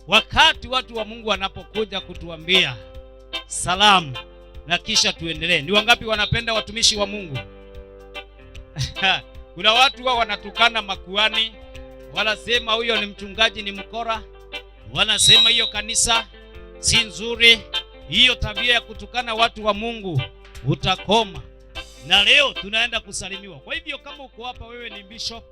wakati watu wa Mungu wanapokuja kutuambia salamu na kisha tuendelee. Ni wangapi wanapenda watumishi wa Mungu? Kuna watu wanatukana makuhani, wanasema huyo ni mchungaji ni mkora, wanasema hiyo kanisa si nzuri. Hiyo tabia ya kutukana watu wa Mungu utakoma. Na leo tunaenda kusalimiwa. Kwa hivyo kama uko hapa, wewe ni bishop,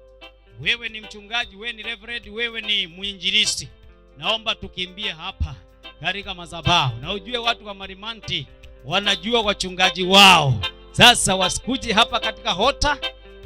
wewe ni mchungaji, wewe ni reverend, wewe ni mwinjilisti, naomba tukimbie hapa katika madhabahu. Na ujue watu wa Marimanti wanajua wachungaji wao. Sasa wasikuje hapa katika hota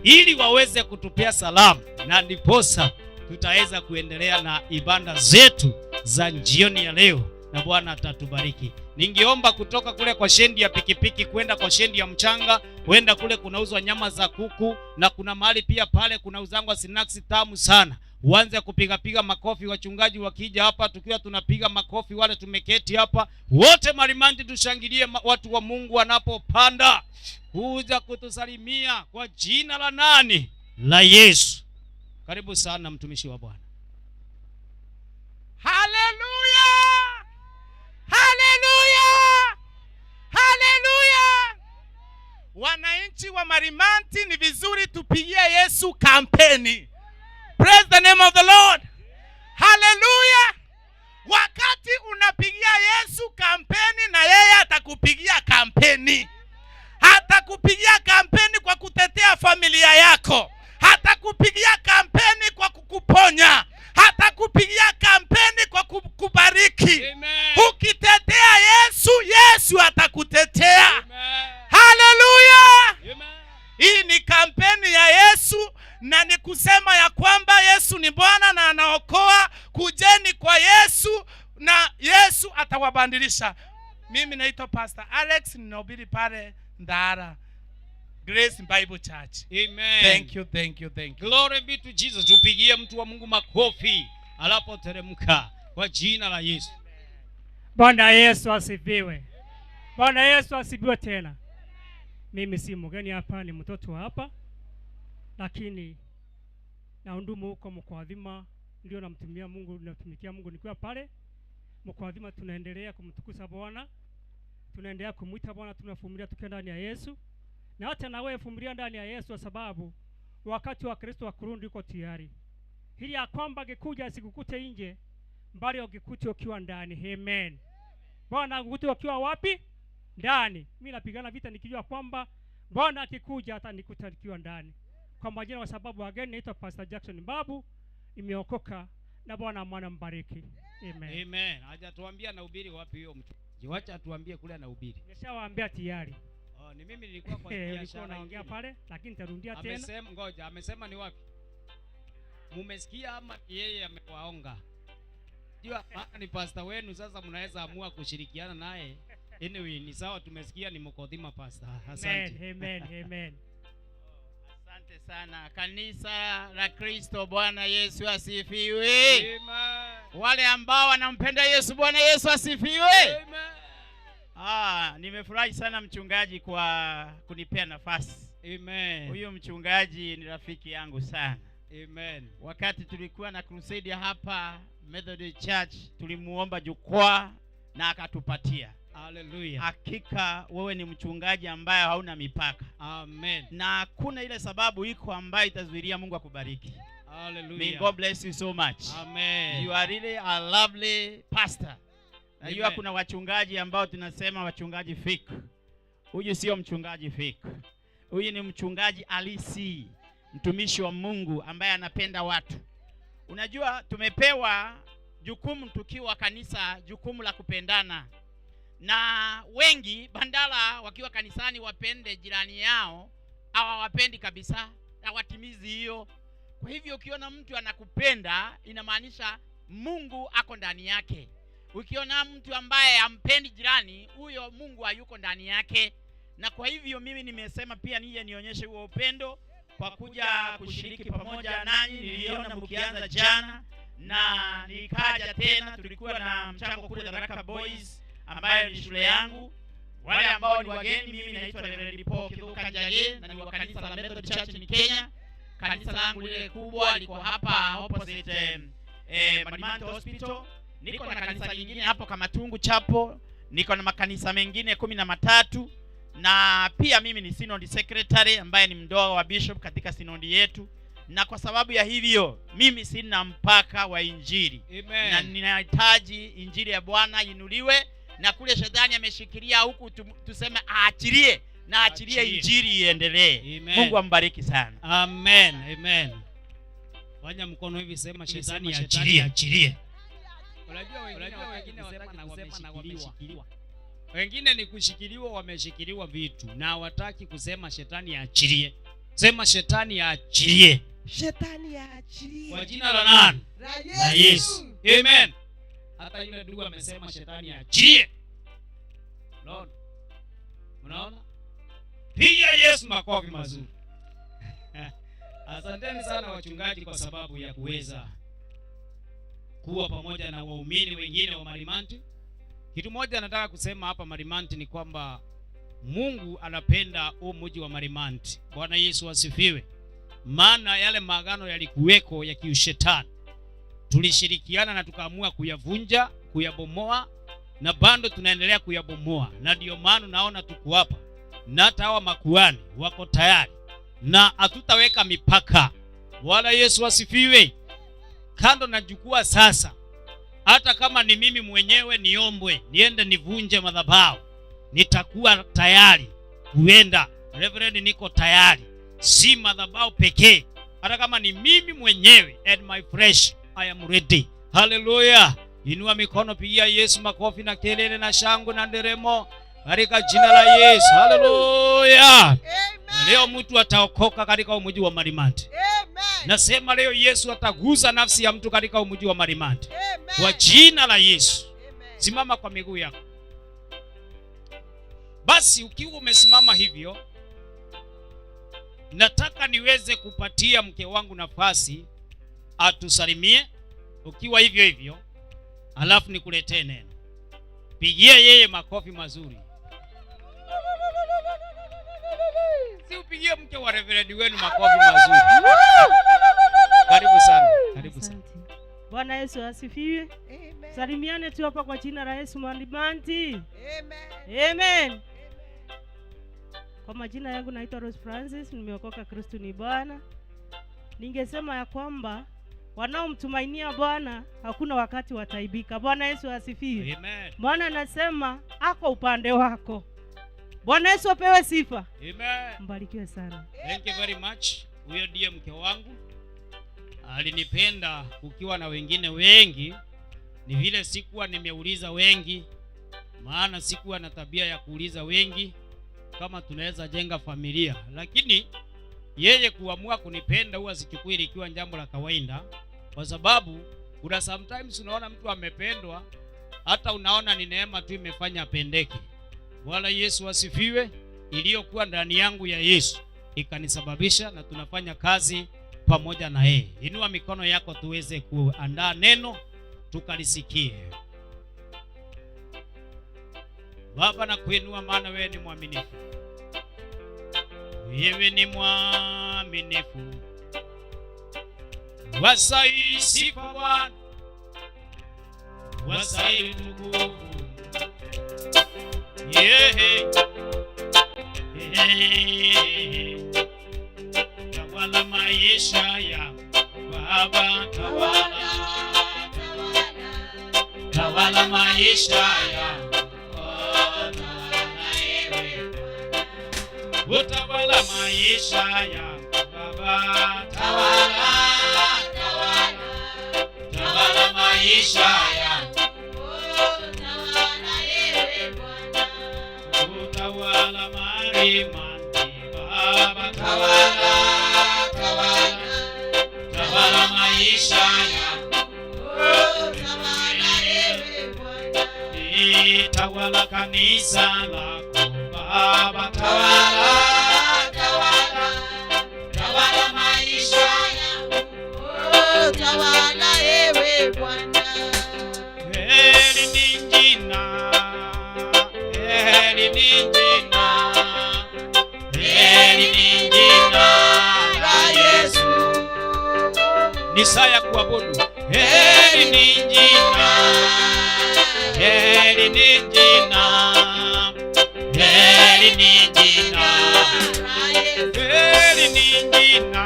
ili waweze kutupea salamu, na ndiposa tutaweza kuendelea na ibada zetu za jioni ya leo, na Bwana atatubariki. Ningeomba kutoka kule kwa shendi ya pikipiki kwenda kwa shendi ya mchanga, kwenda kule kunauzwa nyama za kuku, na kuna mahali pia pale kunauzangwa snacks tamu sana. Uanze kupiga makofi wachungaji wakija hapa, tukiwa tunapiga makofi wale tumeketi hapa. Wote Marimanti tushangilie watu wa Mungu wanapopanda kuja kutusalimia kwa jina la nani? La Yesu. Karibu sana mtumishi wa Bwana. Haleluya! Haleluya! Haleluya! Wananchi wa Marimanti, ni vizuri tupigie Yesu kampeni. Praise the name of the Lord. Haleluya! Wakati unapigia Yesu kampeni, na yeye atakupigia kampeni. Hatakupigia kampeni kwa kutetea familia yako. Hatakupigia kampeni kwa kukuponya. Hatakupigia kampeni kwa kukubariki. Amen. Ukitetea Yesu, Yesu atakutetea. Amen. Haleluya! Amen. Hii ni kampeni ya Yesu, na ni kusema ya kwamba Yesu ni Bwana na anaokoa. Kujeni kwa Yesu na Yesu atawabandilisha. Mimi naitwa Pastor Alex, ninahubiri pale Ndara Grace Bible Church. Amen. Thank you, thank you, thank you. Glory be to Jesus. Tupigie mtu wa Mungu makofi anapoteremka kwa jina la Yesu. Bwana Yesu asifiwe. Bwana Yesu asifiwe tena. Mimi si mgeni hapa, ni mtoto hapa, lakini nahudumu huko Mkwadhima, ndio namtumia Mungu, natumikia Mungu nikiwa pale Mkwadhima. Tunaendelea kumtukuza Bwana, tunaendelea kumuita Bwana, tunavumilia tukiwa ndani ya Yesu. Na hata na wewe vumilia ndani ya Yesu, kwa sababu wakati wa Kristo wa kurudi uko tayari, ili ya kwamba akikuja asikukute nje, bali ukikute ukiwa ndani. Amen. Bwana akukute ukiwa wapi? Ndani. Mimi napigana vita nikijua kwamba Bwana akikuja hata nikuta nikiwa ndani. Kwa majina, kwa sababu again naitwa Pastor Jackson Babu, nimeokoka, na Bwana mwana mbariki. Amen. Amen. Hajatuambia na ubiri wapi huyo mtu. Jiwacha atuambie kule na ubiri. Nimeshawaambia tayari. Oh, ni mimi nilikuwa kwa biashara naongea pale, lakini nitarudia tena. Amesema ngoja, amesema ni wapi? Mumesikia ama yeye amewaonga? Jua ni pastor wenu, sasa mnaweza amua kushirikiana naye. Anyway, ni sawa, tumesikia ni Mkwadhima pastor. Asante. Amen, amen. Asante sana kanisa la Kristo. Bwana Yesu asifiwe. Amen. Wale ambao wanampenda Yesu, Bwana Yesu asifiwe. Amen. Nimefurahi sana mchungaji kwa kunipea nafasi. Amen. Huyu mchungaji ni rafiki yangu sana. Amen. Wakati tulikuwa na crusade hapa Methodist Church, tulimuomba jukwaa na akatupatia. Hallelujah. Hakika wewe ni mchungaji ambaye hauna mipaka. Amen. Na kuna ile sababu iko ambayo itazuilia Mungu akubariki. Hallelujah. May God bless you so much. Amen. You are really a lovely pastor. Najua Amen. kuna wachungaji ambao tunasema wachungaji fake. Huyu sio mchungaji fake. Huyu ni mchungaji halisi, mtumishi wa Mungu ambaye anapenda watu. Unajua tumepewa jukumu tukiwa kanisa, jukumu la kupendana. Na wengi bandala wakiwa kanisani wapende jirani yao, hawawapendi kabisa, hawatimizi hiyo. Kwa hivyo ukiona mtu anakupenda, inamaanisha Mungu ako ndani yake. Ukiona mtu ambaye hampendi jirani, huyo Mungu hayuko ndani yake. Na kwa hivyo mimi nimesema pia nije nionyeshe huo upendo kwa kuja kushiriki pamoja nanyi. Niliona mkianza jana na nikaja tena, tulikuwa na mchango kule Baraka Boys ambayo ni shule yangu. Wale ambao ni wageni, mimi naitwa Reverend Paul Kiruka Njage na ni wa kanisa la Methodist Church in Kenya. Kanisa langu lile kubwa liko hapa opposite Marimanti Hospital. niko na kanisa lingine hapo kama Tungu Chapo, niko na makanisa mengine 13, na pia mimi ni synod secretary ambaye ni mdogo wa bishop katika sinodi yetu. Na kwa sababu ya hivyo mimi sina mpaka wa injili. Amen. Na ninahitaji injili ya Bwana inuliwe, na kule shetani ameshikilia huku tuseme aachilie, na aachilie injili iendelee. Mungu ambariki sana. Amen. Amen. Fanya mkono hivi, sema shetani aachilie. Unajua wengine wanataka na wameshikiliwa. Wengine ni kushikiliwa, wameshikiliwa vitu na hawataki kusema shetani aachilie. Sema shetani aachilie. Shetani aachilie. Kwa jina la nani? La Yesu. Amen. Hata yule ndugu amesema shetani aachilie. Lord. Unaona? Piga Yesu makofi mazuri. Asanteni sana wachungaji kwa sababu ya kuweza kuwa pamoja na waumini wengine wa Marimanti. Kitu moja nataka kusema hapa Marimanti ni kwamba Mungu anapenda huu mji wa Marimanti. Bwana Yesu asifiwe. Maana yale maagano yalikuweko ya kiushetani, tulishirikiana na tukaamua kuyavunja, kuyabomoa, na bado tunaendelea kuyabomoa. Na ndio maana naona tuko hapa, na hata hawa makuhani wako tayari, na hatutaweka mipaka. Bwana Yesu asifiwe. Kando na jukwaa sasa, hata kama ni mimi mwenyewe niombwe niende nivunje madhabahu, nitakuwa tayari kuenda. Reverend, niko tayari. Si madhabahu pekee, hata kama ni mimi mwenyewe and my flesh, I am ready. Hallelujah. Inua mikono, pigia Yesu makofi na kelele na shangwe na nderemo katika jina la Yesu. Hallelujah. Leo mtu ataokoka katika mji wa Marimanti. Nasema leo Yesu ataguza nafsi ya mtu katika mji wa Marimanti. Kwa jina la Yesu. Simama kwa miguu yako. Basi ukiwa umesimama hivyo, nataka niweze kupatia mke wangu nafasi atusalimie ukiwa hivyo hivyo, alafu nikuletee neno. Pigia yeye makofi mazuri. Si upigie mke wa Reverend wenu makofi mazuri. Karibu sana. Karibu sana. Bwana Yesu asifiwe. Amen. Salimiane tu hapa kwa jina la Yesu Marimanti. Amen. Amen. Kwa majina yangu naitwa Rose Francis, nimeokoka, Kristo ni Bwana. Ningesema ya kwamba wanaomtumainia Bwana hakuna wakati wataibika. Bwana Yesu asifiwe. Amen. Bwana anasema ako upande wako. Bwana Yesu apewe sifa. Amen. Mbarikiwe sana. Thank you very much. Huyo ndiye mke wangu. Alinipenda kukiwa na wengine wengi. Ni vile sikuwa nimeuliza wengi, maana sikuwa na tabia ya kuuliza wengi kama tunaweza jenga familia. Lakini yeye kuamua kunipenda huwa sichukui likiwa jambo la kawaida, kwa sababu kuna sometimes unaona mtu amependwa, hata unaona ni neema tu imefanya apendeke. Bwana Yesu asifiwe. Iliyokuwa ndani yangu ya Yesu ikanisababisha, na tunafanya kazi pamoja na yeye. Inua mikono yako tuweze kuandaa neno tukalisikie. Baba, na kuinua maana wewe ni mwaminifu. Wewe ni mwaminifu. Wasai sifa Bwana, wasai tukufu. Tawala maisha ya Baba, tawala maisha ya utawala maisha ya Baba, tawala maisha ya utawala Marimanti Baba, tawala maisha ya tawala kanisa lako Baba, tawala maisha ya Tawala ewe Bwana. heri ni jina, heri ni jina, heri ni jina la Yesu. Ni saa ya kuabudu. Heri ni jina, heri ni jina, heri ni jina, heri ni jina,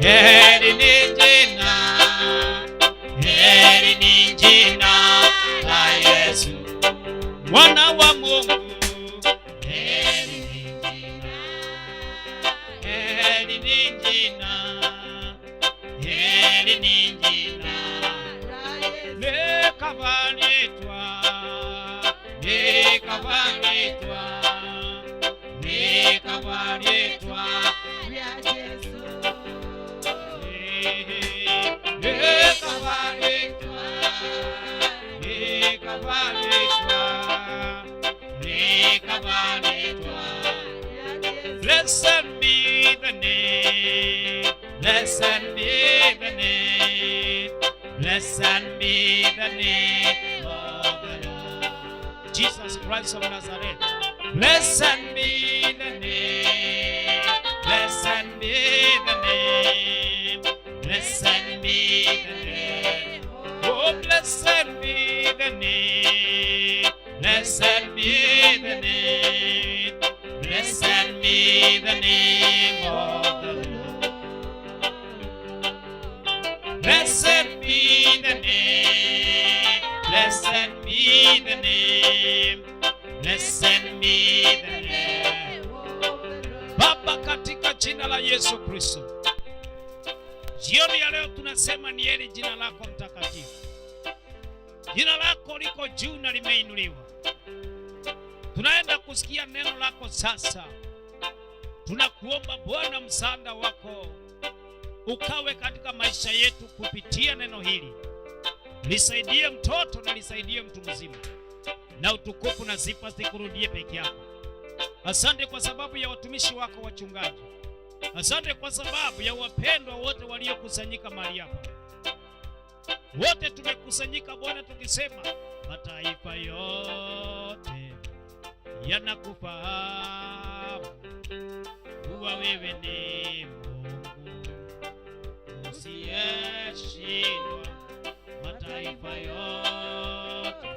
heri ni jina, heri ni jina la Yesu mwana wa Mungu. Heri ni jina, heri ni jina, heri ni jina lekavanitwa, lekavanitwa, lekavanitwa ya Yesu. lekavanitwa, lekavanitwa, lekavanitwa. Blessed be the name, blessed be the name, blessed be the name of the Lord Jesus Christ of Nazareth. Blessed be the name, blessed be the name, blessed be the name. Oh, blessed be the name, blessed be the name, blessed be the name of the Lord. Blessed be the name, blessed be the name, blessed be the name. Baba, katika jina la Yesu Kristo, jioni ya leo tunasema ni heri jina lako mtakatifu. Jina lako liko juu na limeinuliwa. Tunaenda kusikia neno lako sasa. Tunakuomba Bwana, msaada wako ukawe katika maisha yetu kupitia neno hili. Lisaidie mtoto na lisaidie mtu mzima, na utukufu na sifa zikurudie peke yako. Asante kwa sababu ya watumishi wako wachungaji. Asante kwa sababu ya wapendwa wote waliokusanyika mahali hapa. Wote tumekusanyika Bwana tukisema mataifa yote yanakufahamu kuwa wewe ni Mungu usiyeshindwa. Mataifa yote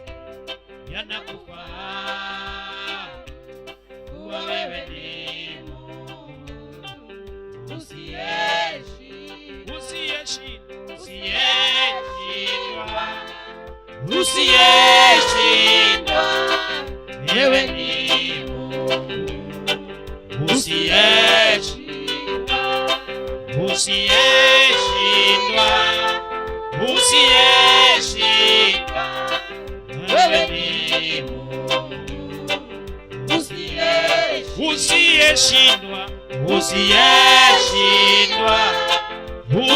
yanakufahamu kuwa wewe ni Mungu usiyeshindwa, usiyeshindwa, usiyeshindwa. Wewe ni Mungu usiyeshindwa, usiyeshindwa, usiyeshindwa. Wewe ni Mungu usiyeshindwa, usiyeshindwa,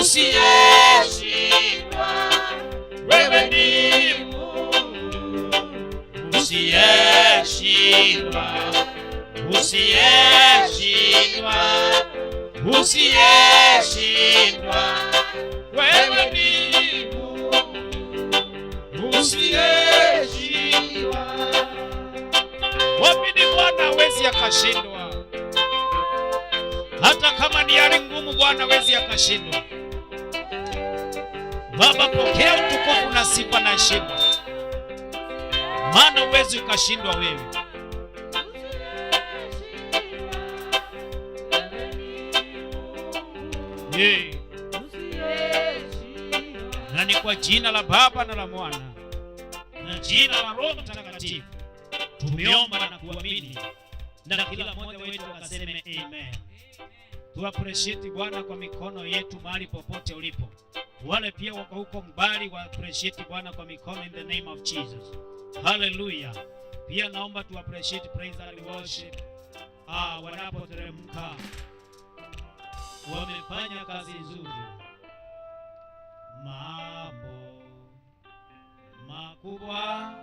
usiyeshindwa. Wewe ni Mungu usiyeshindwa, usiyeshindwa, usiyeshindwa. Wewe ni Mungu usiyeshindwa. Wapi ni Bwana hawezi akashindwa. Hata kama ni hali ngumu, Bwana hawezi akashindwa. Baba, pokea utukufu na sifa na heshima, maana huwezi ukashindwa wewe. Yeah. Na ni kwa jina la Baba na la Mwana na jina la Roho Mtakatifu tumeomba na kuamini, na kila mmoja wetu akaseme amen. Tu appreciate Bwana kwa mikono yetu mahali popote ulipo. Wale pia wako huko mbali wa appreciate Bwana kwa mikono in the name of Jesus. Hallelujah. Pia naomba tu appreciate praise and worship. Wanapoteremka wamefanya kazi nzuri. Mambo makubwa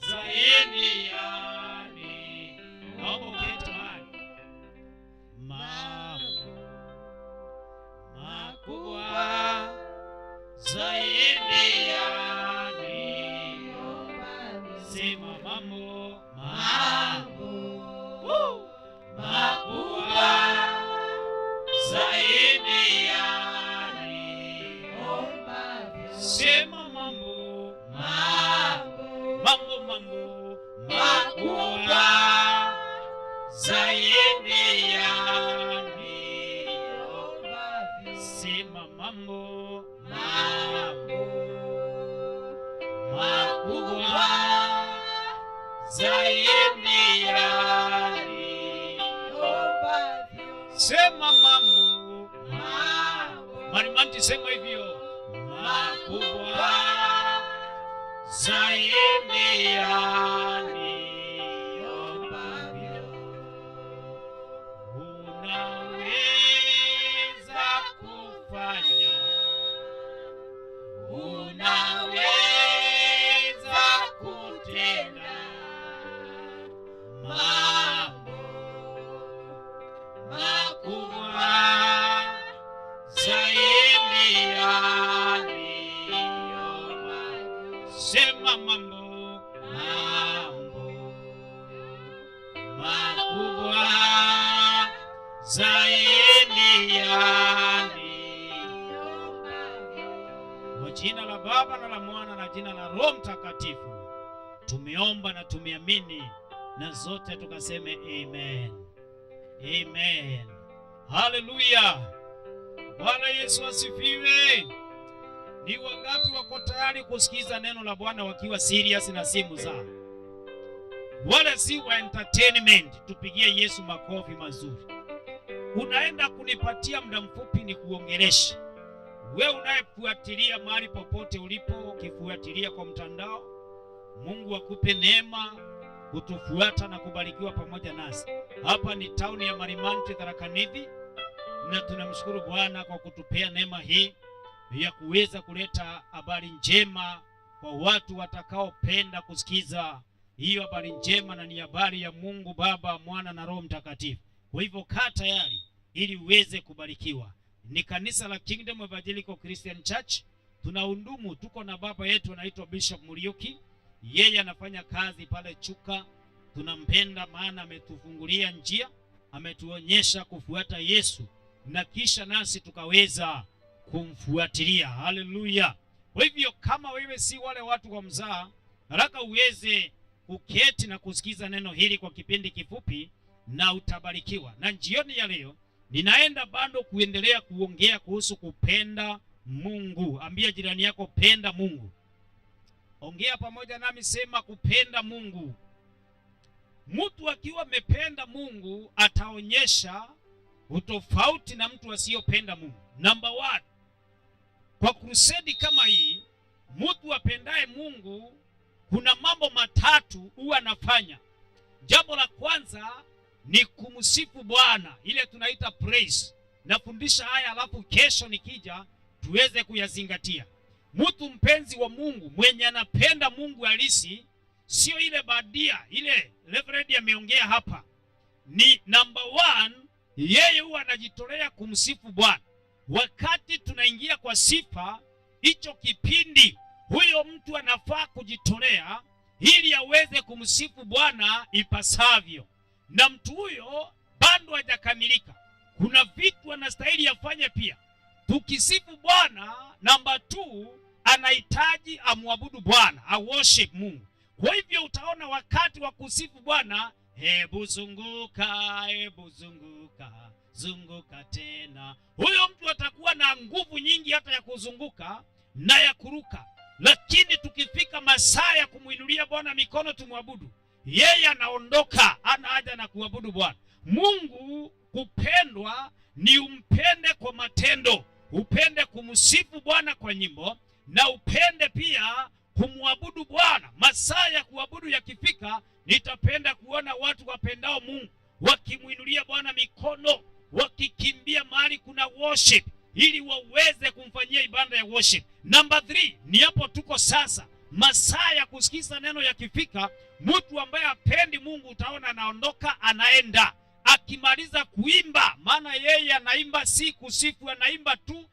zaidi yani oboketamani. Mambo makubwa zaidi yani sema mambo makubwa zaidi yani sema mambo zaidi ya sema mambo Marimanti, sema hivyo makubwa zaidi ya niombavyo. Unaweza kufanya, unaweza kutenda mambo makubwa zaidi ya niombavyo. Sema mambo makubwa zaidi ya niombavyo. Kwa jina la Baba na la Mwana na jina la Roho Mtakatifu tumeomba na tumeamini, na zote tukaseme amen. Amen. Haleluya. Bwana Yesu asifiwe. Ni wangapi wako tayari kusikiza neno la Bwana wakiwa serious na simu zao? Wala si wa entertainment. Tupigie Yesu makofi mazuri. Unaenda kunipatia muda mfupi ni kuongelesha wewe unayefuatilia mahali popote ulipo, ukifuatilia kwa mtandao. Mungu akupe neema kutufuata na kubarikiwa pamoja nasi. Hapa ni town ya Marimanti, Tharaka Nithi, na tunamshukuru Bwana kwa kutupea neema hii ya kuweza kuleta habari njema kwa watu watakaopenda kusikiza hiyo habari njema, na ni habari ya Mungu Baba, Mwana na Roho Mtakatifu. Kwa hivyo kaa tayari ili uweze kubarikiwa. Ni kanisa la Kingdom Evangelical Christian Church. Tunahudumu, tuko na baba yetu anaitwa Bishop Muriuki. Yeye anafanya kazi pale Chuka. Tunampenda maana ametufungulia njia, ametuonyesha kufuata Yesu, na kisha nasi tukaweza kumfuatilia. Haleluya. Kwa hivyo kama wewe si wale watu wa mzaa, haraka uweze kuketi na kusikiza neno hili kwa kipindi kifupi na utabarikiwa. Na jioni ya leo ninaenda bado kuendelea kuongea kuhusu kupenda Mungu. Ambia jirani yako penda Mungu. Ongea pamoja nami, sema kupenda Mungu. Mtu akiwa amependa Mungu ataonyesha utofauti na mtu asiyopenda Mungu. Number 1, kwa crusade kama hii, mtu apendaye Mungu kuna mambo matatu huwa anafanya. Jambo la kwanza ni kumsifu Bwana, ile tunaita praise. Nafundisha haya alafu kesho nikija tuweze kuyazingatia. Mtu mpenzi wa Mungu, mwenye anapenda Mungu halisi, sio ile badia, ile Reverend ameongea hapa. Ni number 1, yeye huwa anajitolea kumsifu Bwana. Wakati tunaingia kwa sifa, hicho kipindi huyo mtu anafaa kujitolea ili aweze kumsifu Bwana ipasavyo. Na mtu huyo bado hajakamilika. Kuna vitu anastahili afanye pia. Tukisifu Bwana, number 2, anahitaji amwabudu Bwana, worship Mungu. Kwa hivyo utaona wakati wa kusifu Bwana, hebu zunguka, zunguka tena. Huyo mtu atakuwa na nguvu nyingi hata ya kuzunguka na ya kuruka. Lakini tukifika masaa ya kumuinulia Bwana mikono tumwabudu, yeye anaondoka, ana haja na kuabudu Bwana. Mungu kupendwa ni umpende kwa matendo, upende kumsifu Bwana kwa nyimbo, na upende pia kumwabudu Bwana. Masaa ya kuabudu yakifika, nitapenda kuona watu wapendao Mungu wakimuinulia Bwana mikono, wakikimbia mahali kuna worship ili waweze kumfanyia ibada ya worship. Number 3, ni hapo tuko sasa. Masaa ya kusikiza neno yakifika, mtu ambaye hapendi Mungu utaona anaondoka, anaenda. Akimaliza kuimba, maana yeye anaimba si kusifu, anaimba tu,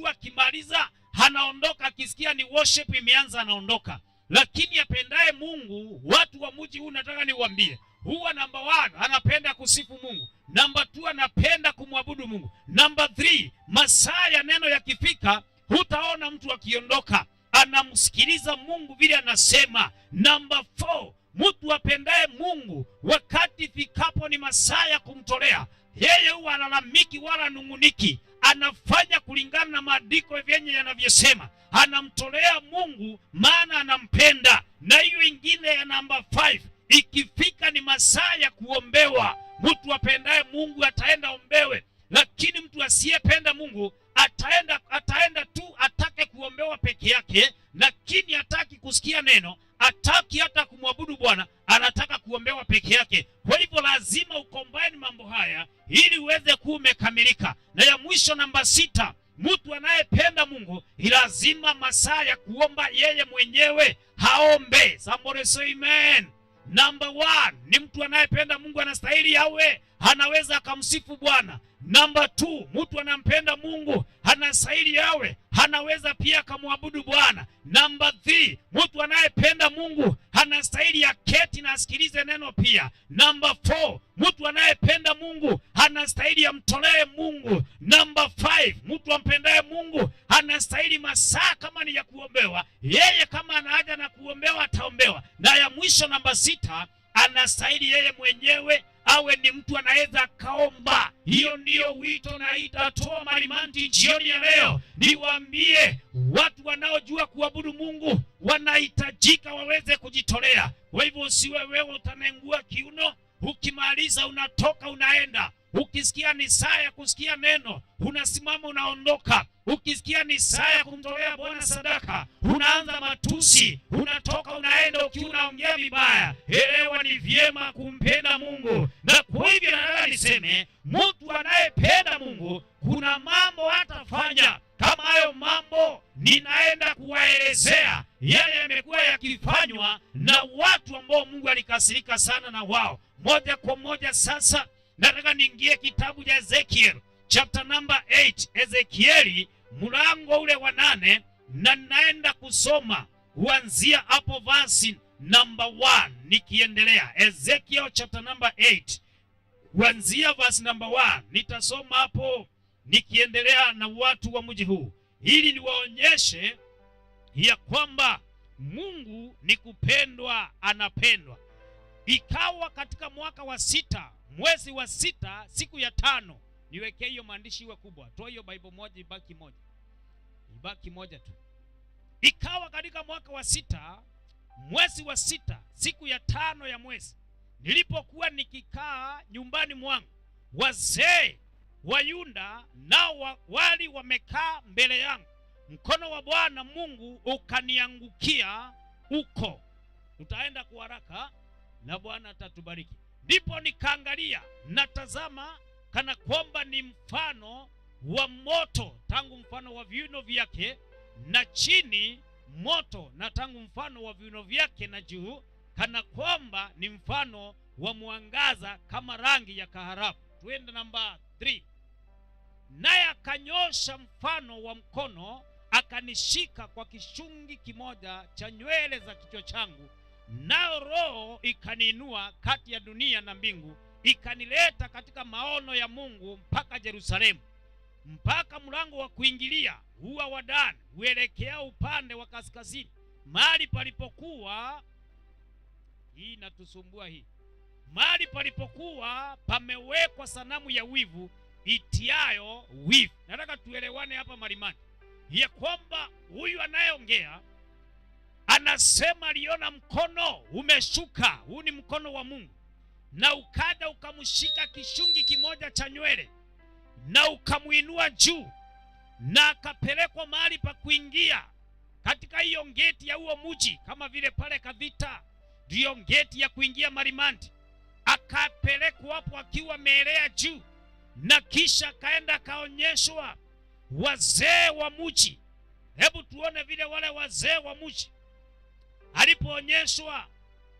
akimaliza anaondoka, akisikia ni worship imeanza anaondoka. Lakini apendaye Mungu, watu wa mji huu nataka niwaambie, huwa number 1 anapenda kusifu Mungu, number 2 anapenda kumwabudu Mungu, number 3 masaa ya neno yakifika, hutaona mtu akiondoka, anamsikiliza Mungu vile anasema. Number 4, mtu apendaye Mungu, wakati fikapo ni masaa ya kumtolea, yeye huwa analamiki wala nunguniki, anafanya kulingana na maandiko vyenye yanavyosema. Anamtolea Mungu maana anampenda. Na hiyo ingine Tuanze ya namba 5. Ikifika ni masaa ya kuombewa, mtu apendaye Mungu ataenda ombewe, lakini mtu asiyependa Mungu ataenda tu atake kuombewa peke yake, lakini hataki kusikia neno, hataki hata kumwabudu Bwana, anataka kuombewa peke yake. Kwa hivyo lazima ucombine mambo haya ili uweze kuwa umekamilika. Na ya mwisho namba 6, mtu anayependa Mungu lazima masaa ya kuomba yeye mwenyewe haombe. Somebody say amen. Number 1, ni mtu anayependa Mungu anastahili yawe anaweza akamsifu Bwana. Number 2, mtu anampenda Mungu anastahili yawe anaweza pia akamwabudu Bwana. Number 3, mtu anayependa Mungu anastahili aketi na asikilize neno pia. Number 4, mtu anayependa Mungu anastahili amtolee Mungu. Number 5, mtu ampendaye Mungu anastahili masaa kama ni ya kuombewa, yeye kama ana haja na kuombewa ataombewa. Na ya mwisho namba 6, anastahili yeye mwenyewe awe ni mtu anaweza kaomba. Hiyo ndiyo wito na itatoa Marimanti jioni ya leo. Niwaambie watu wanaojua kuabudu Mungu wanahitajika waweze kujitolea. Kwa hivyo usiwe wewe utanengua kiuno, ukimaliza unatoka unaenda. Ukisikia ni saa ya kusikia neno, unasimama unaondoka. Ukisikia ni saa ya kumtolea Bwana sadaka, unaanza matusi, unatoka unaenda ukiwa unaongea vibaya. Elewa ni vyema kumpenda Mungu. Na kwa hivyo nataka niseme, mtu anayependa Mungu kuna mambo hatafanya. Kama hayo mambo ninaenda kuwaelezea, yale yamekuwa yakifanywa na watu ambao Mungu alikasirika sana na wao. Moja kwa moja sasa nataka niingie kitabu cha Ezekiel chapter number 8. Ezekieli mlango ule wa 8, na naenda kusoma kuanzia hapo verse number 1 nikiendelea. Ezekiel chapter number 8 kuanzia verse number 1 nitasoma hapo nikiendelea na watu wa mji huu, ili niwaonyeshe ya kwamba Mungu ni kupendwa, anapendwa. Ikawa katika mwaka wa 6 mwezi wa 6 siku ya 5. Niwekee hiyo maandishi iwe kubwa. Toa hiyo Bible moja ibaki moja tu. Ikawa katika mwaka wa 6 mwezi wa 6 siku ya 5 ya mwezi, nilipokuwa nikikaa nyumbani mwangu, wazee wa Yuda nao wali wamekaa mbele yangu, mkono wa Bwana Mungu ukaniangukia uko. Tutaenda kwa haraka na Bwana atatubariki. Ndipo nikaangalia na tazama, kana kwamba ni mfano wa moto tangu mfano wa viuno vyake na chini moto, na tangu mfano wa viuno vyake na juu kana kwamba ni mfano wa mwangaza kama rangi ya kaharabu. Tuende namba 3. Naye akanyosha mfano wa mkono akanishika kwa kishungi kimoja cha nywele za kichwa changu, nao roho ikaniinua kati ya dunia na mbingu, ikanileta katika maono ya Mungu mpaka Yerusalemu, mpaka mlango wa kuingilia ua wa Dani uelekea upande wa kaskazini, mahali palipokuwa mahali palipokuwa pamewekwa sanamu ya wivu itiayo wivu. Nataka tuelewane hapa Marimani ya kwamba huyu anayeongea anasema aliona mkono umeshuka, huu ni mkono wa Mungu, na ukada ukamshika kishungi kimoja cha nywele na ukamuinua juu, na akapelekwa mahali pa kuingia katika hiyo ngeti ya huo mji, kama vile pale Kavita ndio ngeti ya kuingia Marimanti. Akapelekwa hapo akiwa ameelea juu, na kisha kaenda kaonyeshwa wazee wa mji. Hebu tuone vile wale wazee wa mji alipoonyeshwa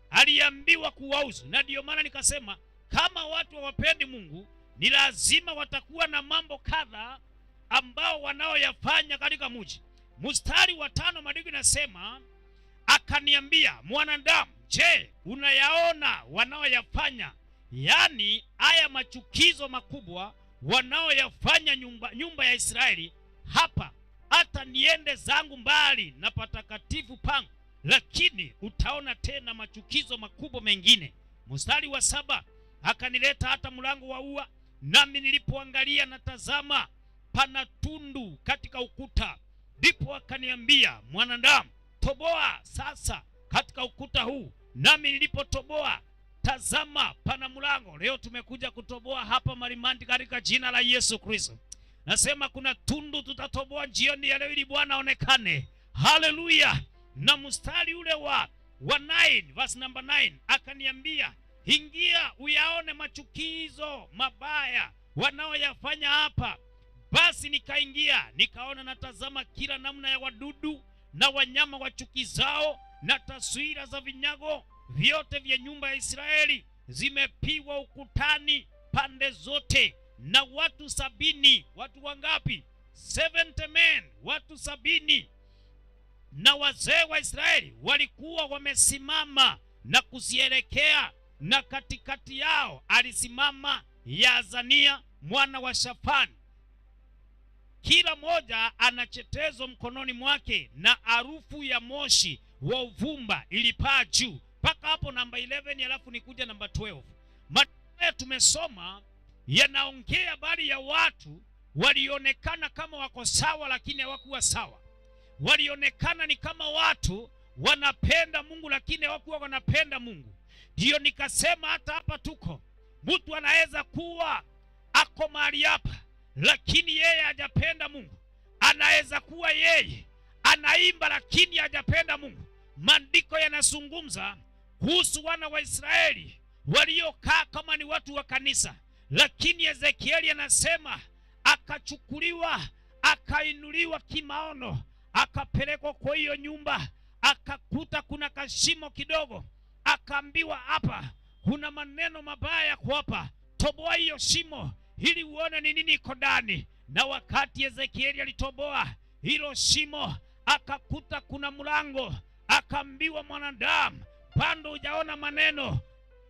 aliambiwa kuwauzu. Na ndio maana nikasema kama watu hawapendi Mungu ni lazima watakuwa na mambo kadha ambao wanaoyafanya katika mji. Mstari wa 5 maandiko nasema, akaniambia, mwanadamu, je, unayaona wanaoyafanya, yani haya machukizo makubwa wanaoyafanya nyumba ya Israeli hapa, hata niende zangu mbali na patakatifu pangu, lakini utaona tena machukizo makubwa mengine. Mstari wa 7, akanileta hata mlango wa ua, nami nilipoangalia na tazama pana tundu katika ukuta. Ndipo akaniambia, mwanadamu, toboa sasa katika ukuta huu nami nilipotoboa, tazama pana mlango. Leo tumekuja kutoboa hapa Marimandi katika jina la Yesu Kristo. Nasema kuna tundu tutatoboa jioni ya leo ili Bwana aonekane. Haleluya. Na mstari ule wa 9, verse number 9, akaniambia, ingia uyaone machukizo mabaya wanaoyafanya hapa. Basi nikaingia, nikaona na tazama kila namna ya wadudu na wanyama wachukizao na taswira za vinyago vyote vya nyumba ya Israeli zimepigwa ukutani pande zote, na watu 70. Watu wangapi? 70 men, watu 70 na wazee wa Israeli walikuwa wamesimama na kuzielekea, na katikati yao alisimama Yaazania mwana wa Shafani. Kila moja ana chetezo mkononi mwake, na harufu ya moshi wa uvumba ilipaa juu. Mpaka hapo namba 11, alafu nikuja namba 12. Maneno tumesoma yanaongea habari ya watu walionekana kama wako sawa, lakini hawakuwa sawa. Walionekana ni kama watu wanapenda Mungu, lakini hawakuwa wanapenda Mungu. Ndio nikasema hata hapa tuko, mtu anaweza kuwa ako mahali hapa, lakini yeye hajapenda Mungu. Anaweza kuwa yeye anaimba, lakini hajapenda Mungu. Maandiko yanazungumza kuhusu wana wa Israeli waliokaa kama ni watu wa kanisa, lakini Ezekieli anasema akachukuliwa, akainuliwa kimaono, akapelekwa kwa hiyo nyumba, akakuta kuna kashimo kidogo, akaambiwa hapa kuna maneno mabaya kwa hapa, toboa hiyo shimo ili uone ni nini iko ndani. Na wakati Ezekieli alitoboa hilo shimo, akakuta kuna mlango, akaambiwa, mwanadamu, bado hujaona maneno,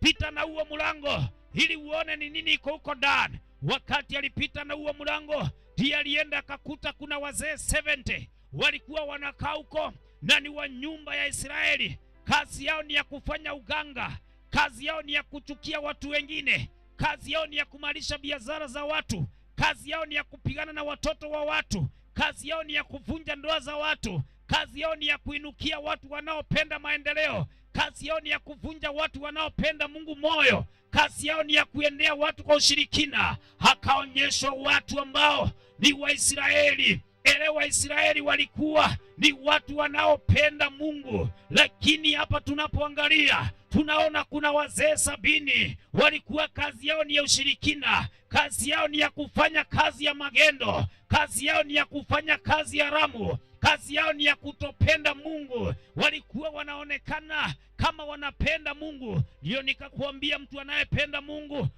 pita na huo mlango ili uone ni nini iko huko ndani. Wakati alipita na huo mlango, ndiye alienda akakuta kuna wazee 70 walikuwa wanakaa huko, na ni wa nyumba ya Israeli. Kazi yao ni ya kufanya uganga, kazi yao ni ya kuchukia watu wengine, kazi yao ni ya kumalisha biashara za watu, kazi yao ni ya kupigana na watoto wa watu, kazi yao ni ya kuvunja ndoa za watu, kazi yao ni ya kuinukia watu wanaopenda maendeleo, kazi yao ni ya kuvunja watu wanaopenda Mungu moyo, kazi yao ni ya kuendea watu kwa ushirikina. Hakaonyeshwa watu ambao ni Waisraeli. Elewa, Israeli walikuwa ni watu wanaopenda Mungu, lakini hapa tunapoangalia tunaona kuna wazee 70 walikuwa kazi yao ni ya ushirikina, kazi yao ni ya kufanya kazi ya magendo, kazi yao ni ya kufanya kazi ya haramu, kazi yao ni ya kutopenda Mungu. Walikuwa wanaonekana kama wanapenda Mungu. Ndio nikakuambia mtu anayependa Mungu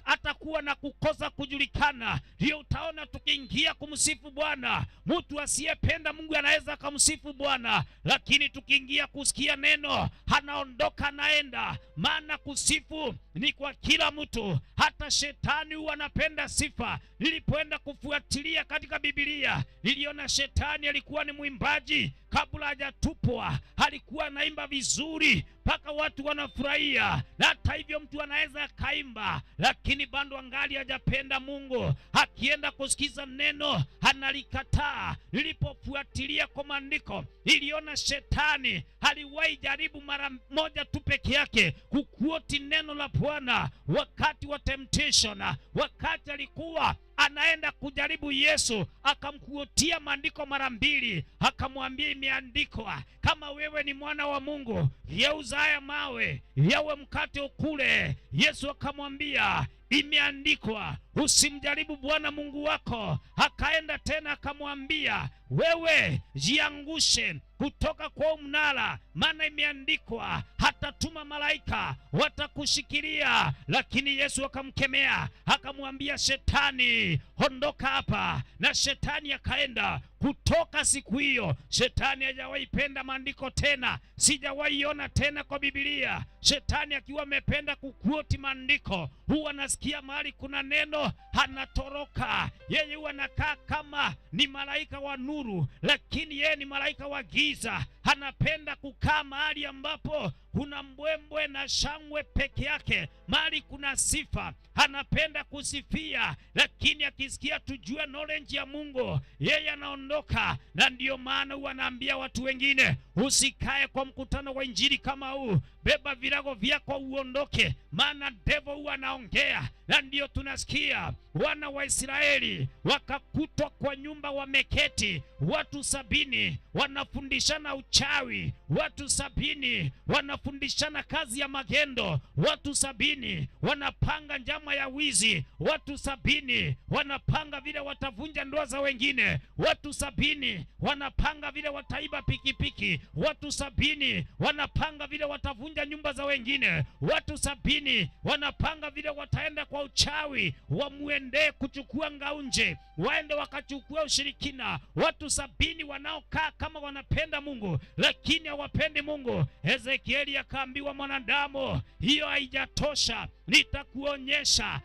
hatakuwa na kukosa kujulikana. Ndio utaona tukiingia kumsifu Bwana, mtu asiyependa Mungu anaweza kumsifu Bwana, lakini tukiingia kusikia neno anaondoka naenda. Maana kusifu ni kwa kila mtu, hata shetani huwa anapenda sifa. Nilipoenda kufuatilia katika Biblia, niliona shetani alikuwa ni mwimbaji. Kabla hajatupwa alikuwa anaimba vizuri mpaka watu wanafurahia. Na hata hivyo mtu anaweza kaimba, lakini bado angali hajapenda Mungu. Akienda kusikiza neno analikataa. Nilipofuatilia kwa maandiko, niliona shetani aliwahi jaribu mara moja tu peke yake kukuoti neno la Bwana wakati wa temptation, wakati alikuwa anaenda kujaribu Yesu, akamkuotia maandiko mara 2, akamwambia imeandikwa, kama wewe ni mwana wa Mungu, geuza haya mawe yawe mkate ukule. Yesu akamwambia imeandikwa, usimjaribu Bwana Mungu wako. Akaenda tena akamwambia, wewe jiangushe kutoka kwa mnara, maana imeandikwa, hatatuma malaika watakushikilia. Lakini Yesu akamkemea, akamwambia, shetani, ondoka hapa. Na shetani akaenda. Kutoka siku hiyo shetani hajawahi penda maandiko tena. Sijawahi ona tena kwa Biblia shetani akiwa amependa kukuoti maandiko. Huwa nasikia mahali kuna neno anatoroka. Yeye huwa anakaa kama ni malaika wa nuru, lakini yeye ni malaika wa giza. Anapenda kukaa mahali ambapo kuna mbwembwe na shangwe peke yake, mahali kuna sifa. Anapenda kusifia, lakini akisikia tujue knowledge ya Mungu, yeye anaondoka. kuondoka. Na ndiyo maana huwa naambia watu wengine, usikae kwa mkutano wa injili kama huu, beba virago vyako uondoke, maana devil huwa anaongea. Na ndiyo tunasikia wana wa Israeli wakakutwa kwa nyumba wameketi, watu 70 wanafundishana uchawi, watu 70 wanafundishana kazi ya magendo, watu 70 wanapanga njama ya wizi, watu 70 wanapanga vile watavunja ndoa za wengine, watu 70 wanapanga vile wataiba pikipiki, watu 70 wanapanga vile watavunja nyumba za wengine, watu 70 wanapanga vile wataenda kwa uchawi, wamuende kuchukua ngaunje, waende wakachukua ushirikina. Watu 70 wanaokaa kama wanapenda Mungu lakini hawapendi Mungu. Ezekieli akaambiwa, mwanadamu, hiyo haijatosha, nitakuonyesha.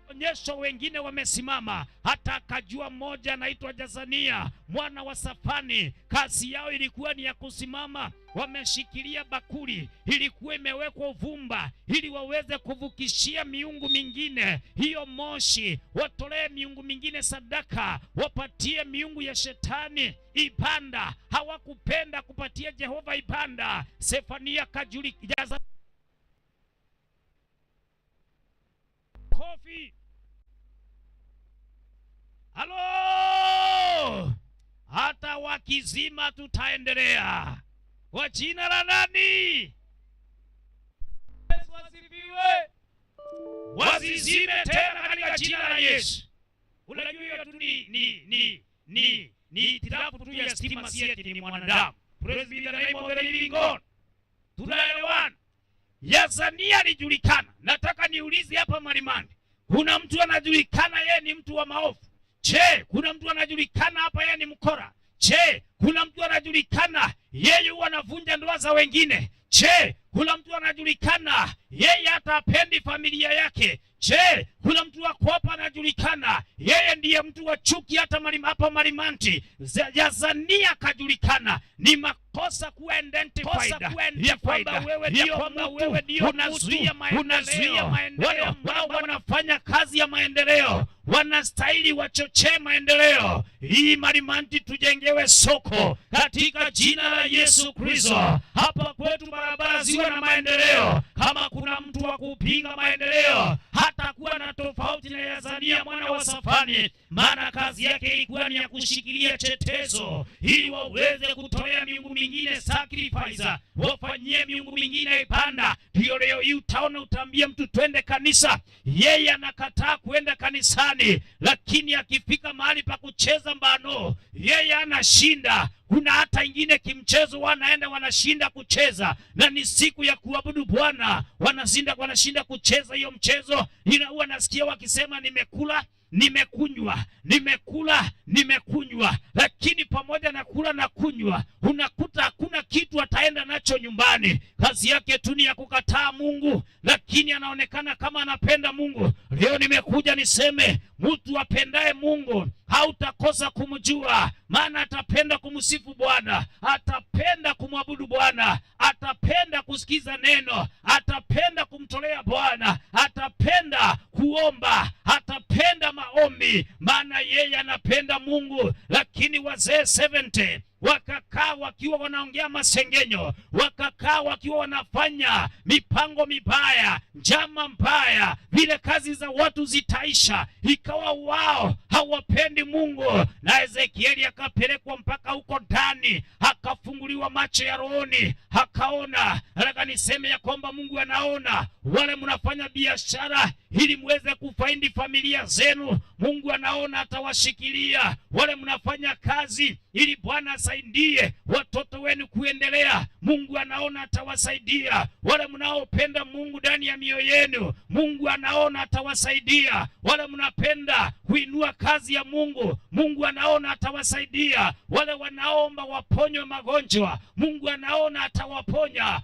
Onyesho wengine wamesimama. Hata akajua mmoja anaitwa Jazania mwana wa Safani, kazi yao ilikuwa ni ya kusimama, wameshikilia bakuli, ilikuwa imewekwa uvumba ili waweze kuvukishia miungu mingine hiyo moshi, watolee miungu mingine sadaka, wapatie miungu ya shetani ibanda. Hawakupenda kupatia Jehova ibanda. Sefania kajulijaza kofi. Halo, hata wakizima tutaendelea kwa jina la nani? Yesu asifiwe. Wasizime tena katika jina la Yesu. Unajua hiyo tu ni hitilafu tu ya stima, si eti ni mwanadamu. Praise be the name of the living God. Tunaelewana? Yazania alijulikana. Nataka niulize hapa Malimani, kuna mtu anajulikana yeye ni mtu wa maovu? Je, kuna mtu anajulikana hapa yeye ni mkora? Je, kuna mtu anajulikana yeye huwa anavunja ndoa za wengine? Je, kuna mtu anajulikana yeye hata hapendi familia yake? Je, kuna mtu wako hapa anajulikana yeye ndiye mtu wa chuki hata hapa Malimanti? Yazania kajulikana. Ni makosa kuwa identified ya kwamba wewe ndio unazuia maendeleo. Wale ambao wanafanya kazi ya maendeleo wanastahili wachochee maendeleo. Hii Malimanti tujengewe soko katika jina la Yesu Kristo. Hapa kwetu barabara ziwe na maendeleo. Kama kuna mtu wa kupinga maendeleo, hata kuwa na tofauti na Yazania mwana wa Safani, maana kazi yake ilikuwa ni ya kushikilia chetezo ili waweze kutolea miungu mingine sacrifice, wafanyie miungu mingine ibada. Ndio leo hii utaona, utaambia mtu twende kanisa, yeye anakataa kwenda kanisani, lakini akifika mahali pa kucheza mbano yeye anashinda. Kuna hata ingine kimchezo wanaenda wanashinda kucheza, na ni siku ya kuabudu Bwana, wanashinda kucheza hiyo mchezo. Huwa nasikia wakisema nimekula nimekunywa, nimekula nimekunywa, lakini pamoja na kula na kunywa unakuta hakuna kitu ataenda nacho nyumbani. Kazi yake tu ni ya kukataa Mungu, lakini anaonekana kama anapenda Mungu. Leo nimekuja niseme, mtu apendaye Mungu hautakosa kumjua, maana atapenda kumsifu Bwana, atapenda kumwabudu Bwana, atapenda kusikiza neno, atapenda kumtolea Bwana, atapenda kuomba, atapenda maombi, maana yeye anapenda Mungu. Lakini wazee 70 wakakaa wakiwa wanaongea masengenyo, wakakaa wakiwa wanafanya mipango mibaya, njama mbaya, vile kazi za watu zitaisha, ikawa wao hawapendi Mungu. Na Ezekieli akapelekwa mpaka huko ndani, akafunguliwa macho ya rohoni, akaona. Nataka niseme ya kwamba Mungu anaona wale mnafanya biashara ili muweze kufaidi familia zenu. Mungu anaona, atawashikilia. Wale mnafanya kazi ili Bwana asaidie watoto wenu kuendelea, Mungu anaona, atawasaidia. Wale mnaopenda Mungu ndani ya mioyo yenu, Mungu anaona, atawasaidia. Wale mnapenda kuinua kazi ya Mungu, Mungu anaona, atawasaidia. Wale wanaomba waponywe magonjwa, Mungu anaona, atawaponya.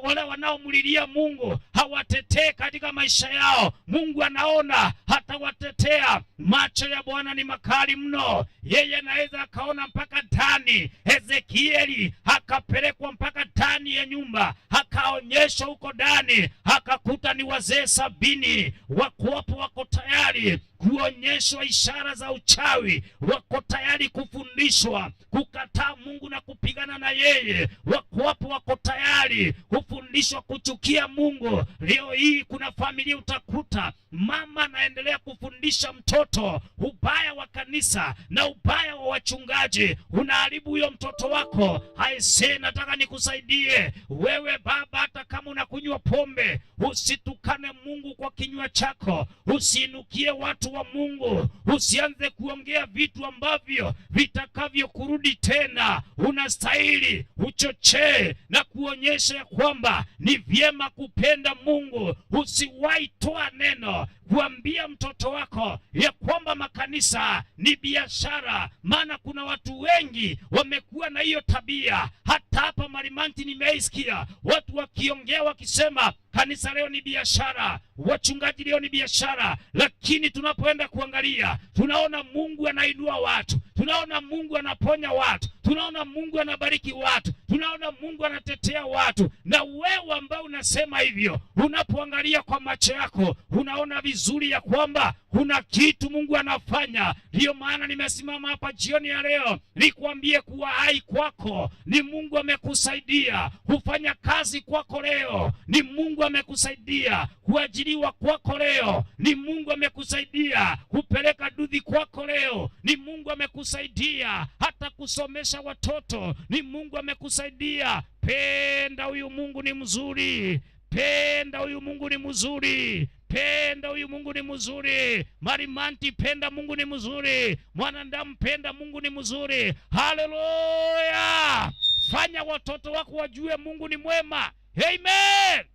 Wale wanaomlilia Mungu hawatetee katika maisha yao, Mungu anaona, atawatetea. Macho ya Bwana ni makali mno, yeye anaweza akaona mpaka ndani. Ezekieli akapelekwa mpaka ndani ya nyumba, akaonyeshwa huko ndani, akakuta ni wazee 70 wako tayari kuonyeshwa ishara za uchawi, wako tayari kufundishwa kukataa Mungu na kupigana na yeye. Wako tayari kufundishwa kuchukia Mungu. Leo hii kuna familia utakuta mama anaendelea kufundisha mtoto ubaya wa kanisa na ubaya wa wachungaji. Unaharibu huyo mtoto wako. Aise, nataka nikusaidie wewe baba, hata kama unakunywa pombe, usitukane Mungu kwa kinywa chako, usiinukie watu wa Mungu, usianze kuongea vitu ambavyo vitakavyo kurudi tena. Unastahili uchochee na kuonyesha kwamba ni vyema kupenda Mungu. Usiwahi toa neno kuambia mtoto wako ya kwamba makanisa ni biashara, maana kuna watu wengi wamekuwa na hiyo tabia. Hata hapa Marimanti nimeisikia watu wakiongea wakisema kanisa leo ni biashara, wachungaji leo ni biashara. Lakini tunapoenda kuangalia, tunaona Mungu anainua watu, tunaona Mungu anaponya watu, tunaona Mungu anabariki watu, tunaona Mungu anatetea watu. Na wewe ambao unasema hivyo, unapoangalia kwa macho yako, unaona vizuri ya kwamba kuna kitu Mungu anafanya. Ndiyo maana nimesimama hapa jioni ya leo nikwambie kuwa hai kwako ni Mungu amekusaidia, kufanya kazi kwako leo ni Mungu amekusaidia, kuajiriwa kwako leo ni Mungu amekusaidia, kupeleka dudhi kwako leo ni Mungu amekusaidia, hata kusomesha watoto ni Mungu amekusaidia. Penda huyu Mungu ni mzuri, penda huyu Mungu ni mzuri, penda huyu Mungu ni mzuri. Marimanti, penda Mungu ni mzuri. Mwanadamu, penda Mungu ni mzuri. Haleluya! Fanya watoto wako wajue Mungu ni mwema. Amen.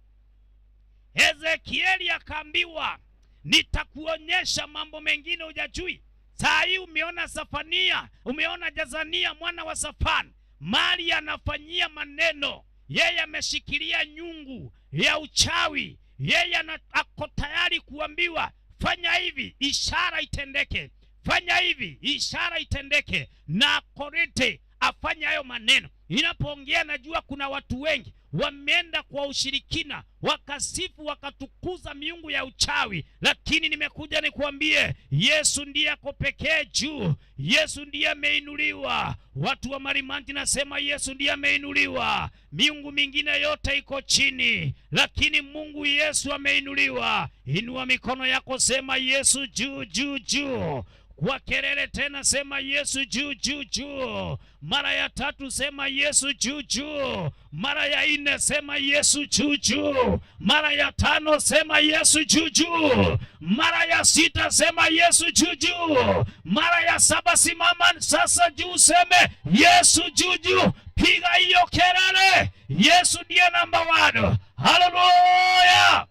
Ezekieli akaambiwa, nitakuonyesha mambo mengine hujajui. Saa hii umeona Safania, umeona Jazania mwana wa Safani, mali anafanyia maneno. Yeye ameshikilia nyungu ya uchawi. Yeye ako tayari kuambiwa fanya hivi, ishara itendeke, fanya hivi, ishara itendeke, na korete afanya hayo maneno. Inapoongea najua kuna watu wengi wameenda kwa ushirikina, wakasifu wakatukuza miungu ya uchawi. Lakini nimekuja nikuambie, Yesu ndiye ako pekee juu. Yesu ndiye ameinuliwa. Watu wa Marimanti, nasema Yesu ndiye ameinuliwa. Miungu mingine yote iko chini, lakini Mungu Yesu ameinuliwa. Inua mikono yako, sema Yesu juu juu juu. Kwa kelele tena sema Yesu juu juu juu. Mara ya 3 sema Yesu juu juu. Mara ya 4 sema Yesu juu juu. Mara ya 5 sema Yesu juu juu. Mara ya 6 sema Yesu juu juu. Mara ya 7 simama sasa juu, seme Yesu juu juu. Piga hiyo kelele. Yesu ndiye namba 1. Haleluya!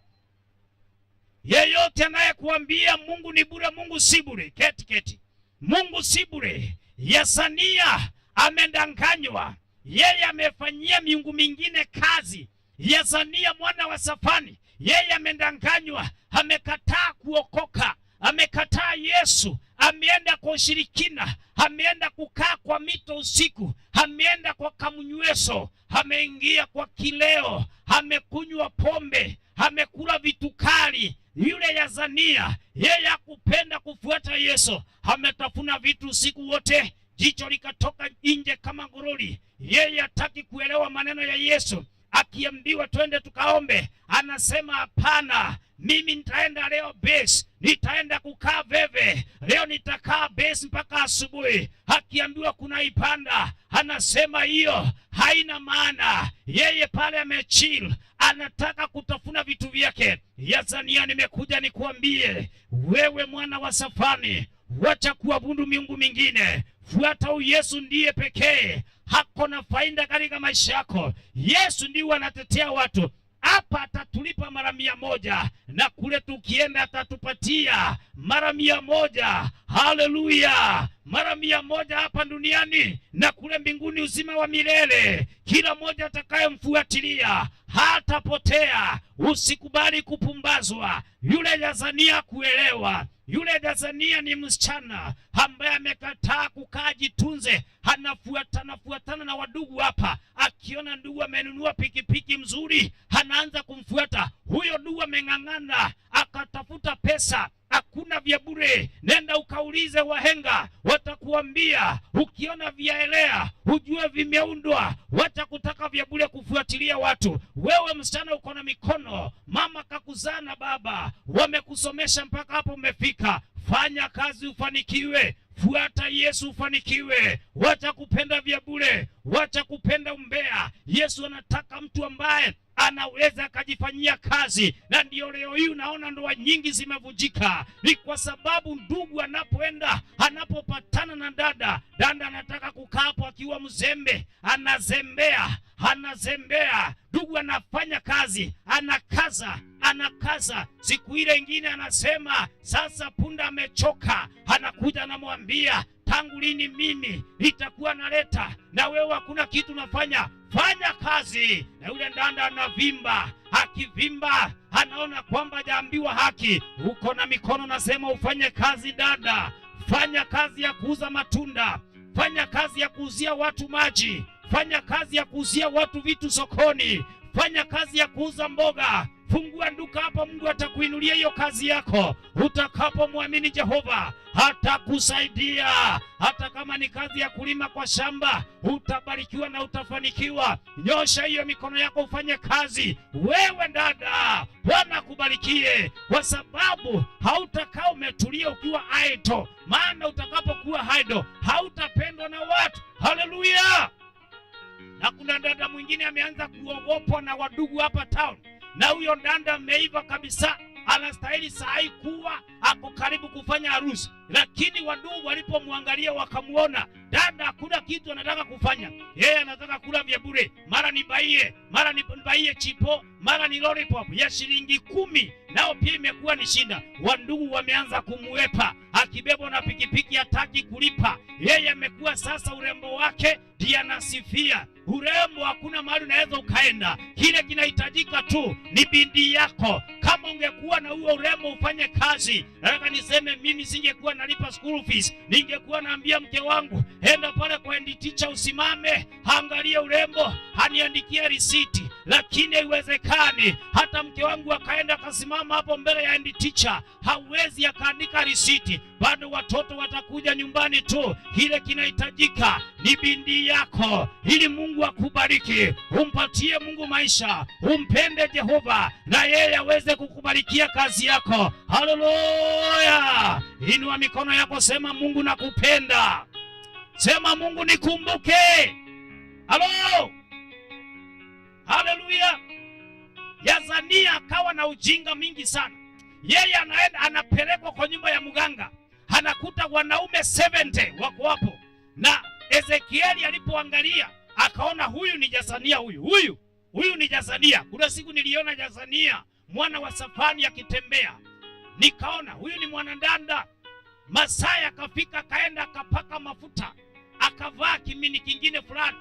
Yeyote anayekuambia Mungu ni bure, Mungu si bure, keti. Mungu si bure. Yesania amedanganywa. Yeye amefanyia miungu mingine kazi. Yesania mwana wa Safani, yeye amedanganywa, amekataa kuokoka, amekataa Yesu, ameenda kwa ushirikina, ameenda kukaa kwa mito usiku, ameenda kwa kamunyweso, ameingia kwa kileo, amekunywa pombe, amekula vitu kali. Yule Yazania, yeye hakupenda kufuata Yesu, ametafuna vitu usiku wote, jicho likatoka nje kama goroli. Yeye hataki kuelewa maneno ya Yesu. Akiambiwa twende tukaombe, anasema hapana, mimi nitaenda leo base, nitaenda kukaa veve, leo nitakaa base mpaka asubuhi. Akiambiwa kuna ibada, anasema hiyo haina maana. Yeye pale amechill, anataka kutafuna vitu vyake. Yazania, nimekuja nikuambie wewe mwana wa Safani, wacha kuabudu miungu mingine, fuata Yesu, ndiye pekee hako na faida katika maisha yako. Yesu ndiye anatetea watu. Hapa atatulipa mara 100 na kule tukienda atatupatia mara 100. Haleluya! Mara 100 hapa duniani na kule mbinguni uzima wa milele. Kila mmoja atakayemfuatilia hatapotea. Usikubali kupumbazwa. Yule Yazania kuelewa. Yule Yazania ni msichana ambaye amekataa kukaa jitunze, anafuatana na wadugu hapa. Akiona ndugu amenunua pikipiki mzuri, anaanza kumfuata. Huyo ndugu ameng'ang'ana, akatafuta pesa, hakuna vya bure. Nenda ukaulize wahenga, watakuambia ukiona vyaelea ujue vimeundwa. Wacha kutaka vya bure kufuatilia watu. Wewe msichana uko na mikono, mama kakuzaa na baba wamekusomesha mpaka hapo umefika. Fanya kazi ufanikiwe, fuata Yesu ufanikiwe. Wacha kupenda vya bure, wacha kupenda umbea. Yesu anataka mtu ambaye anaweza akajifanyia kazi. Na ndio leo hii unaona ndoa nyingi zimevunjika, ni kwa sababu ndugu anapopatana na dada anataka kukaa hapo akiwa mzembe, anazembea. Ndugu anafanya kazi, anakaza. Siku ile ingine anasema sasa punda amechoka, anakuja anamwambia tangu lini mimi nitakuwa naleta na wewe hakuna kitu nafanya? Fanya kazi. Na yule dada anavimba, akivimba anaona kwamba hajaambiwa haki. Uko na mikono, nasema ufanye kazi dada. Fanya kazi ya kuuza matunda, fanya kazi ya kuuzia watu maji, fanya kazi ya kuuzia watu vitu sokoni, fanya kazi ya kuuza mboga. Fungua duka hapa, Mungu atakuinulia hiyo kazi yako. Utakapomwamini Jehova atakusaidia. Hata kama ni kazi ya kulima kwa shamba, utabarikiwa na utafanikiwa. Nyosha hiyo mikono yako ufanye kazi. Wewe dada, Bwana akubarikie, kwa sababu hautakaa umetulia ukiwa idle. Maana utakapokuwa idle hautapendwa na watu. Haleluya! Na kuna dada mwingine ameanza kuogopwa na wadugu hapa town. Na huyo dada ameiva kabisa, anastahili saa kuwa ako karibu kufanya harusi, lakini wadugu walipomwangalia wakamuona dada hakuna kitu anataka kufanya. Yeye anataka kula vya bure, mara nibaie chipo, mara ni lollipop ya shilingi 10. Nao pia imekuwa ni shinda. Wandugu wameanza kumwepa, akibebwa na pikipiki hataki kulipa. Yeye amekuwa sasa urembo wake ndiye anasifia. Urembo hakuna mahali unaweza ukaenda, kile kinahitajika tu ni bidii yako. Kama ungekuwa na huo urembo ufanye kazi, nataka niseme mimi singekuwa nalipa school fees. Ningekuwa naambia mke wangu enda pale kwa head teacher usimame, angalia urembo, aniandikie risiti. Lakini haiwezekani. Hata mke wangu akaenda akasimama hapo mbele ya head teacher, hawezi akaandika risiti. Bado watoto watakuja nyumbani tu. Kile kinahitajika ni bidii yako, ili Mungu akubariki. Umpatie Mungu maisha, umpende Jehova, na yeye aweze kukubarikia kazi yako. Haleluya! Inua mikono yako, sema Mungu nakupenda. Sema Mungu nikumbuke. Halo! Haleluya! Yazania akawa na ujinga mingi sana. Yeye anaenda anapelekwa kwa nyumba ya mganga, anakuta wanaume 70 wako hapo. Na Ezekieli alipoangalia akaona huyu ni Yazania, huyu ni Yazania. Kuna siku niliona Yazania mwana wa Safani akitembea, nikaona huyu ni mwanadada. Masaya akafika, akaenda akapaka mafuta, akavaa kimini kingine fulani,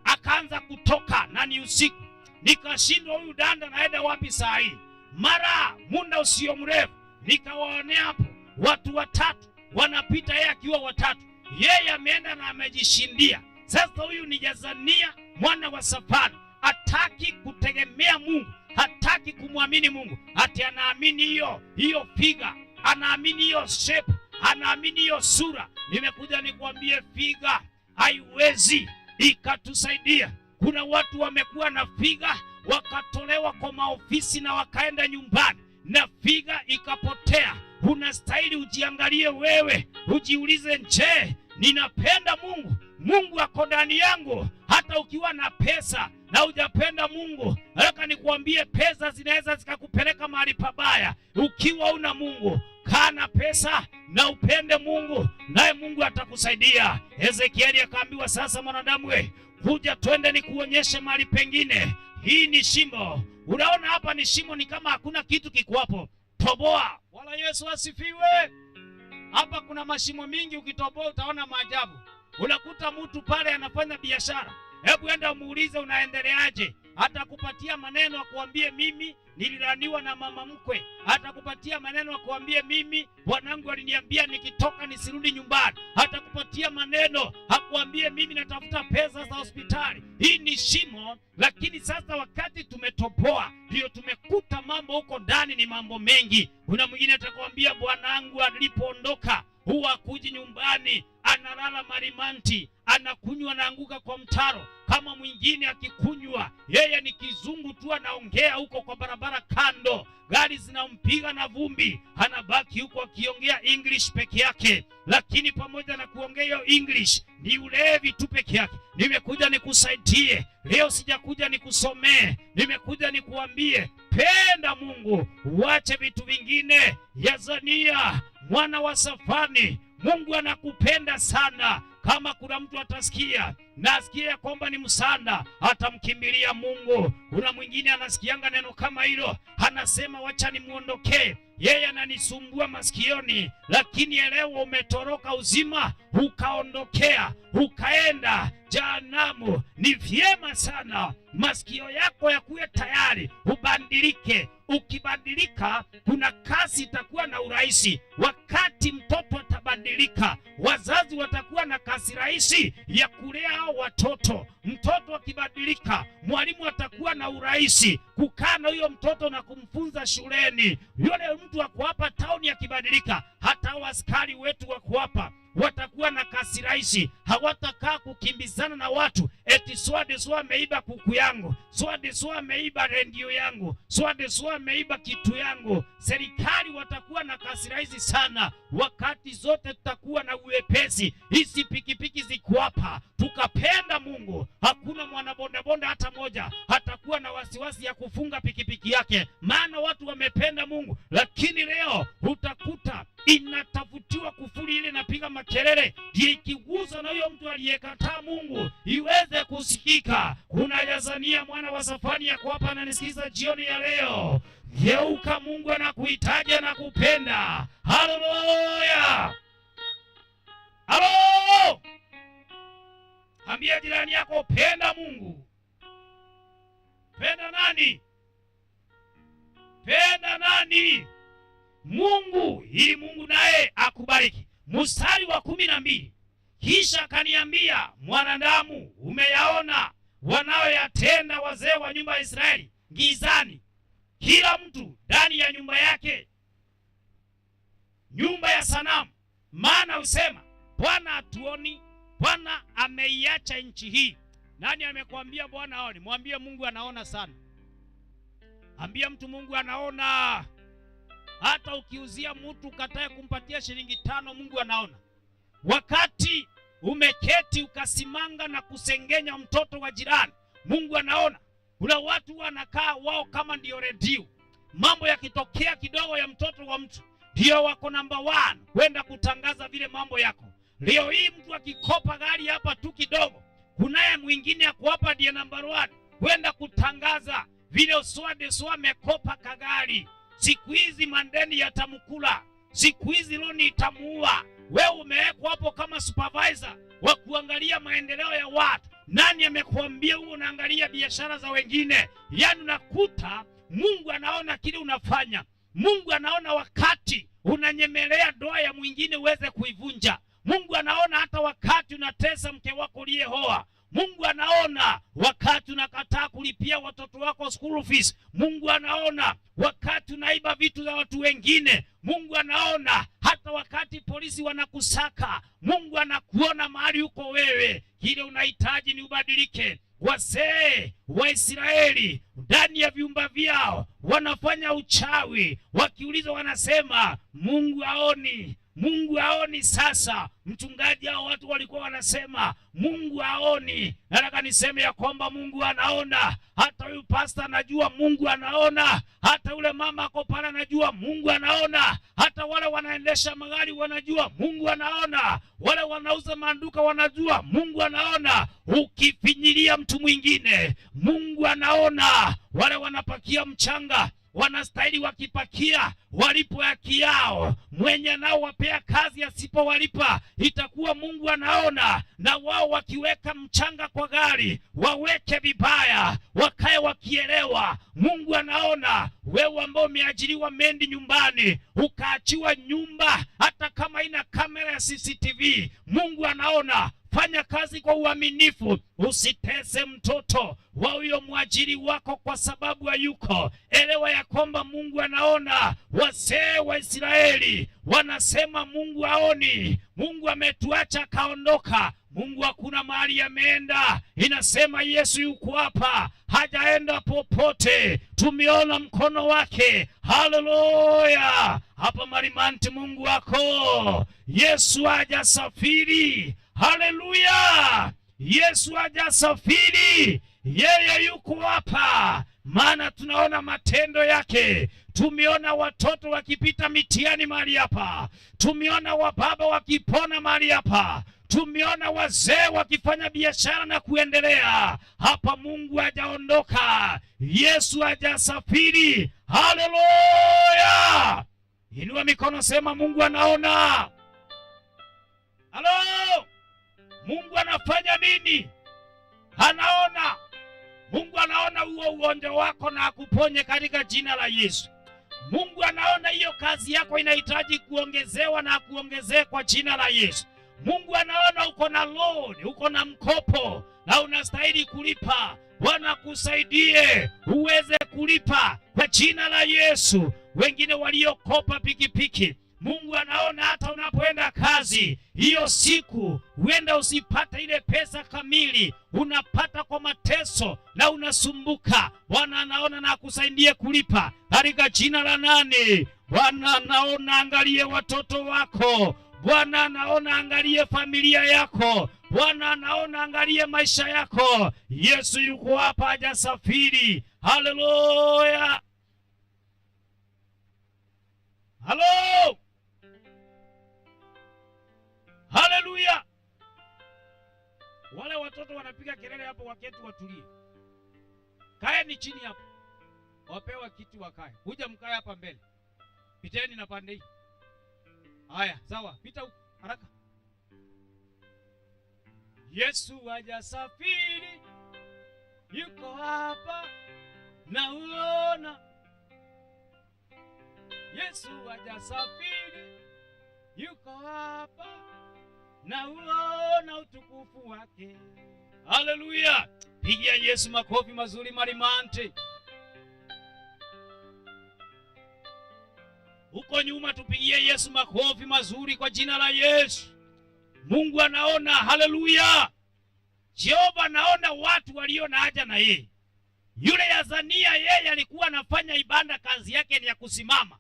akaanza kutoka na ni usiku. Nikashindwa huyu danda naenda wapi saa hii? Mara muda usio mrefu nikawaonea hapo watu 3 wanapita, yeye akiwa watatu. Yeye ameenda na amejishindia. Sasa huyu ni Yazania mwana wa Safani, hataki kutegemea Mungu, hataki kumwamini Mungu. Ati anaamini hiyo figa, anaamini hiyo shape, anaamini hiyo sura. Nimekuja nikwambie figa haiwezi ikatusaidia. Kuna watu wamekuwa na figa wakatolewa kwa maofisi na wakaenda nyumbani na figa ikapotea. Unastahili ujiangalie wewe, ujiulize, je, ninapenda Mungu? Mungu ako ndani yangu? Hata ukiwa na pesa na hujapenda Mungu, nataka nikuambie pesa zinaweza zikakupeleka mahali pabaya. Ukiwa una Mungu, kaa na pesa na upende Mungu, naye Mungu atakusaidia. Ezekieli akaambiwa, sasa mwanadamu we, kuja twende nikuonyeshe mahali pengine. Hii ni shimo. Unaona hapa ni shimo, ni kama hakuna kitu kiko hapo. Toboa. Wala Yesu asifiwe. Hapa kuna mashimo mingi, ukitoboa utaona maajabu. Unakuta mtu pale anafanya biashara. Hebu enda umuulize unaendeleaje. Atakupatia maneno akuambie mimi nililaniwa na mama mkwe. Atakupatia maneno akuambie mimi bwanangu aliniambia nikitoka nisirudi nyumbani. Atakupatia maneno akuambie mimi natafuta pesa za hospitali. Hii ni shimo, lakini sasa wakati tumetoboa ndio tumekuta mambo kwamba huko ndani ni mambo mengi. Kuna mwingine atakwambia bwanangu alipoondoka huwa hakuji nyumbani, analala marimanti, anakunywa, anaanguka kwa mtaro. Kama mwingine akikunywa, yeye ni kizungu tu, anaongea huko kwa barabara kando, gari zinampiga na vumbi, anabaki huko akiongea English peke yake. Lakini pamoja na kuongea hiyo English, ni ulevi tu peke yake. Nimekuja nikusaidie leo, sijakuja nikusomee, nimekuja nikuambie penda Mungu, uache vitu vingine. Yazania mwana wa Safani, Mungu anakupenda sana. Kama kuna mtu atasikia na asikia kwamba ni msanda, atamkimbilia Mungu. Kuna mwingine anasikianga neno kama hilo, anasema wacha nimuondokee, yeye ananisumbua masikioni. Lakini elewa, umetoroka uzima ukaondokea ukaenda jehanamu. Ni vyema sana masikio yako yakuwe tayari ubadilike. Ukibadilika, kuna kazi itakuwa na urahisi. Wakati mtoto atabadilika, wazazi watakuwa na kazi rahisi ya kulea hao watoto. Mtoto akibadilika, mwalimu atakuwa na urahisi kukaa na huyo mtoto na kumfunza shuleni. Yule mtu wako hapa tauni akibadilika, hata askari wetu wako hapa watakuwa na kazi rahisi. Hawatakaa kukimbizana na watu eti swade swa ameiba kuku yangu, swade swa ameiba redio yangu, swade swa ameiba kitu yangu. Serikali watakuwa na kazi rahisi sana. Wakati zote tutakuwa na uwepesi. Hizi pikipiki ziko hapa, tukapenda Mungu, hakuna mwanabondabonda hata moja hatakuwa na wasiwasi ya kufunga pikipiki yake, maana watu wamependa Mungu. Lakini leo utakuta inatafutiwa kufuri ile napiga makelele, ndiye ikigusa na huyo mtu aliyekataa Mungu iweze kusikika. Kuna Yazania mwana wa Safani yako hapa ananisikiza jioni ya leo. Geuka, Mungu anakuhitaji na kupenda. Haleluya! Halo! Ambia jirani yako penda Mungu. Penda nani? Penda nani? Mungu, ili Mungu naye akubariki. Mstari wa 12, kisha akaniambia, mwanadamu, umeyaona wanayoyatenda wazee wa nyumba ya Israeli gizani, kila mtu ndani ya nyumba yake, nyumba ya sanamu. Maana usema Bwana hatuoni, Bwana ameiacha nchi hii. Nani amekwambia Bwana haoni? Mwambie Mungu anaona sana. Ambia mtu Mungu anaona. Hata ukiuzia mtu katae kumpatia shilingi 5, Mungu anaona. Wakati umeketi ukasimanga na kusengenya mtoto wa jirani, Mungu anaona. Kuna watu wanakaa wao kama ndio redio. Mambo yakitokea kidogo ya mtoto wa mtu, ndio wako number 1 kwenda kutangaza vile mambo yako. Leo hii mtu akikopa gari hapa tu kidogo, kunaye mwingine ako hapa ndiye number 1 kwenda kutangaza vile uswade swa amekopa kagari. Siku hizi mandeni yatamkula, siku hizi loni itamuua. Wewe umewekwa hapo kama supervisor wa kuangalia maendeleo ya watu. Nani amekuambia wewe unaangalia biashara za wengine? Yaani unakuta Mungu anaona kile unafanya. Mungu anaona wakati unanyemelea ndoa ya mwingine uweze kuivunja. Mungu anaona hata wakati unatesa mke wako uliyeoa. Mungu anaona wakati unakataa kulipia watoto wako school fees. Mungu anaona wakati unaiba vitu za watu wengine. Mungu anaona hata wakati polisi wanakusaka. Mungu anakuona mahali uko wewe. Kile unahitaji ni ubadilike. Wazee wa Israeli ndani ya vyumba vyao wanafanya uchawi. Wakiuliza wanasema Mungu haoni. Mungu haoni. Sasa mchungaji, hao watu walikuwa wanasema Mungu haoni. Nataka niseme ya kwamba Mungu anaona. Hata huyu pastor anajua Mungu anaona. Hata yule mama ako pale anajua Mungu anaona. Hata wale wanaendesha magari wanajua Mungu anaona. Wale wanauza manduka wanajua Mungu anaona. Ukifinyilia mtu mwingine, Mungu anaona. Wale wanapakia mchanga wanastahili wakipakia walipo haki yao. Mwenye nao wapea kazi asipowalipa, itakuwa Mungu anaona. Na wao wakiweka mchanga kwa gari waweke vibaya, wakae wakielewa, Mungu anaona. Wewe ambao umeajiriwa mendi nyumbani, ukaachiwa nyumba hata kama ina kamera ya CCTV, Mungu anaona. fanya kazi kwa uaminifu. Usitese mtoto wa huyo mwajiri wako kwa sababu hayuko. Elewa ya kwamba Mungu anaona. Wazee wa Israeli wanasema Mungu haoni, Mungu ametuacha kaondoka, Mungu hakuna mahali ameenda. Inasema Yesu yuko hapa, hajaenda popote, tumeona mkono wake. Haleluya! Hapa Marimanti Mungu wako. Yesu hajasafiri. Haleluya! Yesu hajasafiri, yeye yuko hapa. Maana tunaona matendo yake. Tumeona watoto wakipita mitihani mahali hapa, tumeona wababa wakipona mahali hapa, tumeona wazee wakifanya biashara na kuendelea hapa. Mungu hajaondoka, Yesu hajasafiri. Haleluya! Inua mikono, sema Mungu anaona. Halo, Mungu anafanya nini? Anaona. Mungu anaona huo ugonjwa wako na akuponye katika jina la Yesu. Mungu anaona hiyo kazi yako inahitaji kuongezewa na kuongezea kwa jina la Yesu. Mungu anaona uko na loan, uko na mkopo na unastahili kulipa. Bwana kusaidie uweze kulipa kwa jina la Yesu. Wengine waliokopa pikipiki, Mungu anaona hata unapoenda kazi hiyo siku huenda usipate ile pesa kamili, unapata kwa mateso na unasumbuka. Bwana anaona na akusaidie kulipa katika jina la nani? Bwana anaona, angalie watoto wako. Bwana anaona, angalie familia yako. Bwana anaona, angalie maisha yako. Yesu yuko hapa, hajasafiri. Haleluya! Halo! Haleluya! Wale watoto wanapiga kelele hapo, waketi watulie. Kaeni chini hapo. Wapewa kiti wakae. Kuja mkae hapa mbele. Piteni na pande hii. Haya, sawa. Pita huko haraka. Yesu hajasafiri, yuko hapa na uona. Yesu hajasafiri, yuko hapa na uona utukufu wake. Haleluya! Pigia Yesu makofi mazuri Marimanti. Huko nyuma tupigie Yesu makofi mazuri kwa jina la Yesu. Mungu anaona. Haleluya! Jehova anaona watu walio na haja na yeye. Yule Yazania, yeye alikuwa anafanya ibada, kazi yake ni ya kusimama.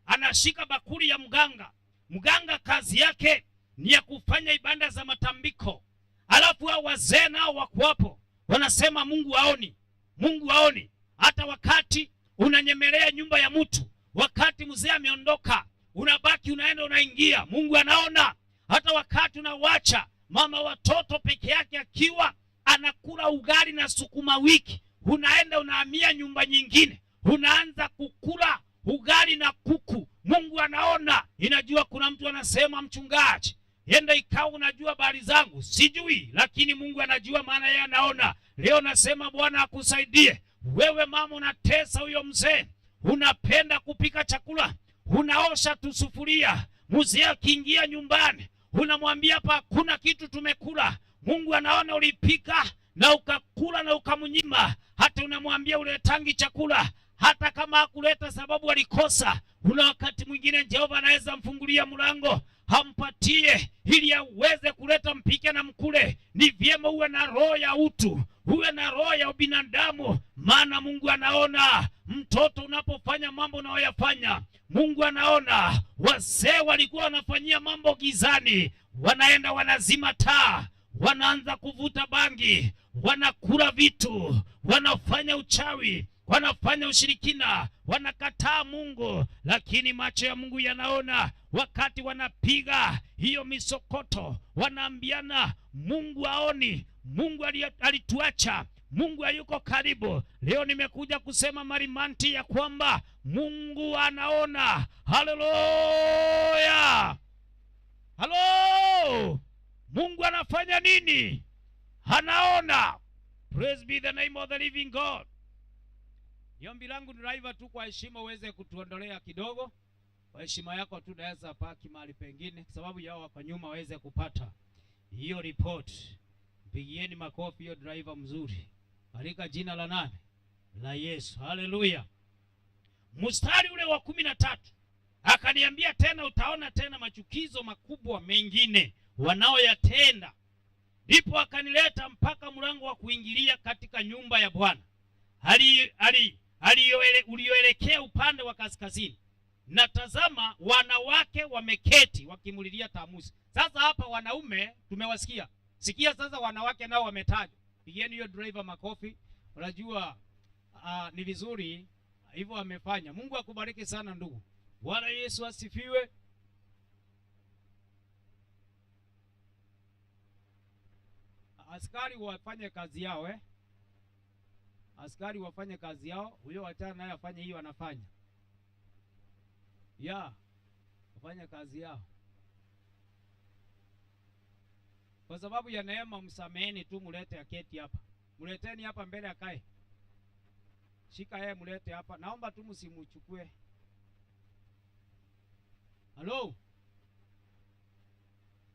Anashika bakuli ya mganga. Mganga kazi yake ni ya kufanya ibada za matambiko. Alafu hao wazee nao wako hapo, wanasema Mungu haoni. Mungu haoni. Hata wakati unanyemelea nyumba ya mtu, wakati mzee ameondoka, unabaki unaenda unaingia, Mungu anaona. Hata wakati unawacha mama watoto peke yake akiwa anakula ugali na sukuma wiki, unaenda unahamia nyumba nyingine, unaanza kukula ugali na kuku, Mungu anaona. Inajua kuna mtu anasema, mchungaji, yenda ikawa unajua habari zangu. Sijui, lakini Mungu anajua, maana yeye anaona. Leo nasema Bwana akusaidie. Wewe mama unatesa huyo mzee, unapenda kupika chakula, unaosha tu sufuria, mzee akiingia nyumbani unamwambia hapa hakuna kitu tumekula. Mungu anaona ulipika na ukakula na ukamnyima. Hata unamwambia uletangi chakula, hata kama hakuleta sababu alikosa. Una wakati mwingine Jehova anaweza mfungulia mlango hampatie ili aweze kuleta, mpike na mkule. Ni vyema uwe na roho ya utu, uwe na roho ya ubinadamu, maana Mungu anaona. Mtoto unapofanya mambo unayoyafanya, Mungu anaona. Wazee walikuwa wanafanyia mambo gizani, wanaenda wanazima taa, wanaanza kuvuta bangi, wanakula vitu, wanafanya uchawi, wanafanya ushirikina, wanakataa Mungu. Lakini macho ya Mungu yanaona. Wakati wanapiga hiyo misokoto, wanaambiana Mungu haoni, Mungu alituacha, Mungu hayuko karibu. Leo nimekuja kusema Marimanti ya kwamba Mungu anaona. Haleluya! Halo! Mungu anafanya nini? Anaona. Praise be the name of the living God. Ombi langu driver tu kwa heshima uweze kutuondolea kidogo. Kwa heshima yako tu naweza paki mahali pengine, kwa sababu yao hapa nyuma waweze kupata hiyo ripoti. Pigieni makofi hiyo driver mzuri katika jina la nani? La Yesu. Haleluya. Mstari ule wa 13 akaniambia tena, utaona tena machukizo makubwa mengine wanaoyatenda. Ndipo akanileta mpaka mlango wa kuingilia katika nyumba ya Bwana ulioelekea upande wa kaskazini, na tazama wanawake wameketi wakimulilia Tamuzi. Sasa hapa wanaume tumewasikia, sikia sasa wanawake nao wametajwa. Pigieni hiyo driver makofi. Unajua ni vizuri hivyo amefanya. Mungu akubariki sana ndugu. Bwana Yesu asifiwe. Askari wafanye kazi yao Askari wafanye kazi yao. Huyo wachana naye afanye hiyo anafanya. Wafanye kazi yao. Kwa sababu ya neema msameheni tu, mulete aketi hapa. Muleteni hapa mbele akae. Shika yeye mulete hapa. Naomba tu msimuchukue. Halo.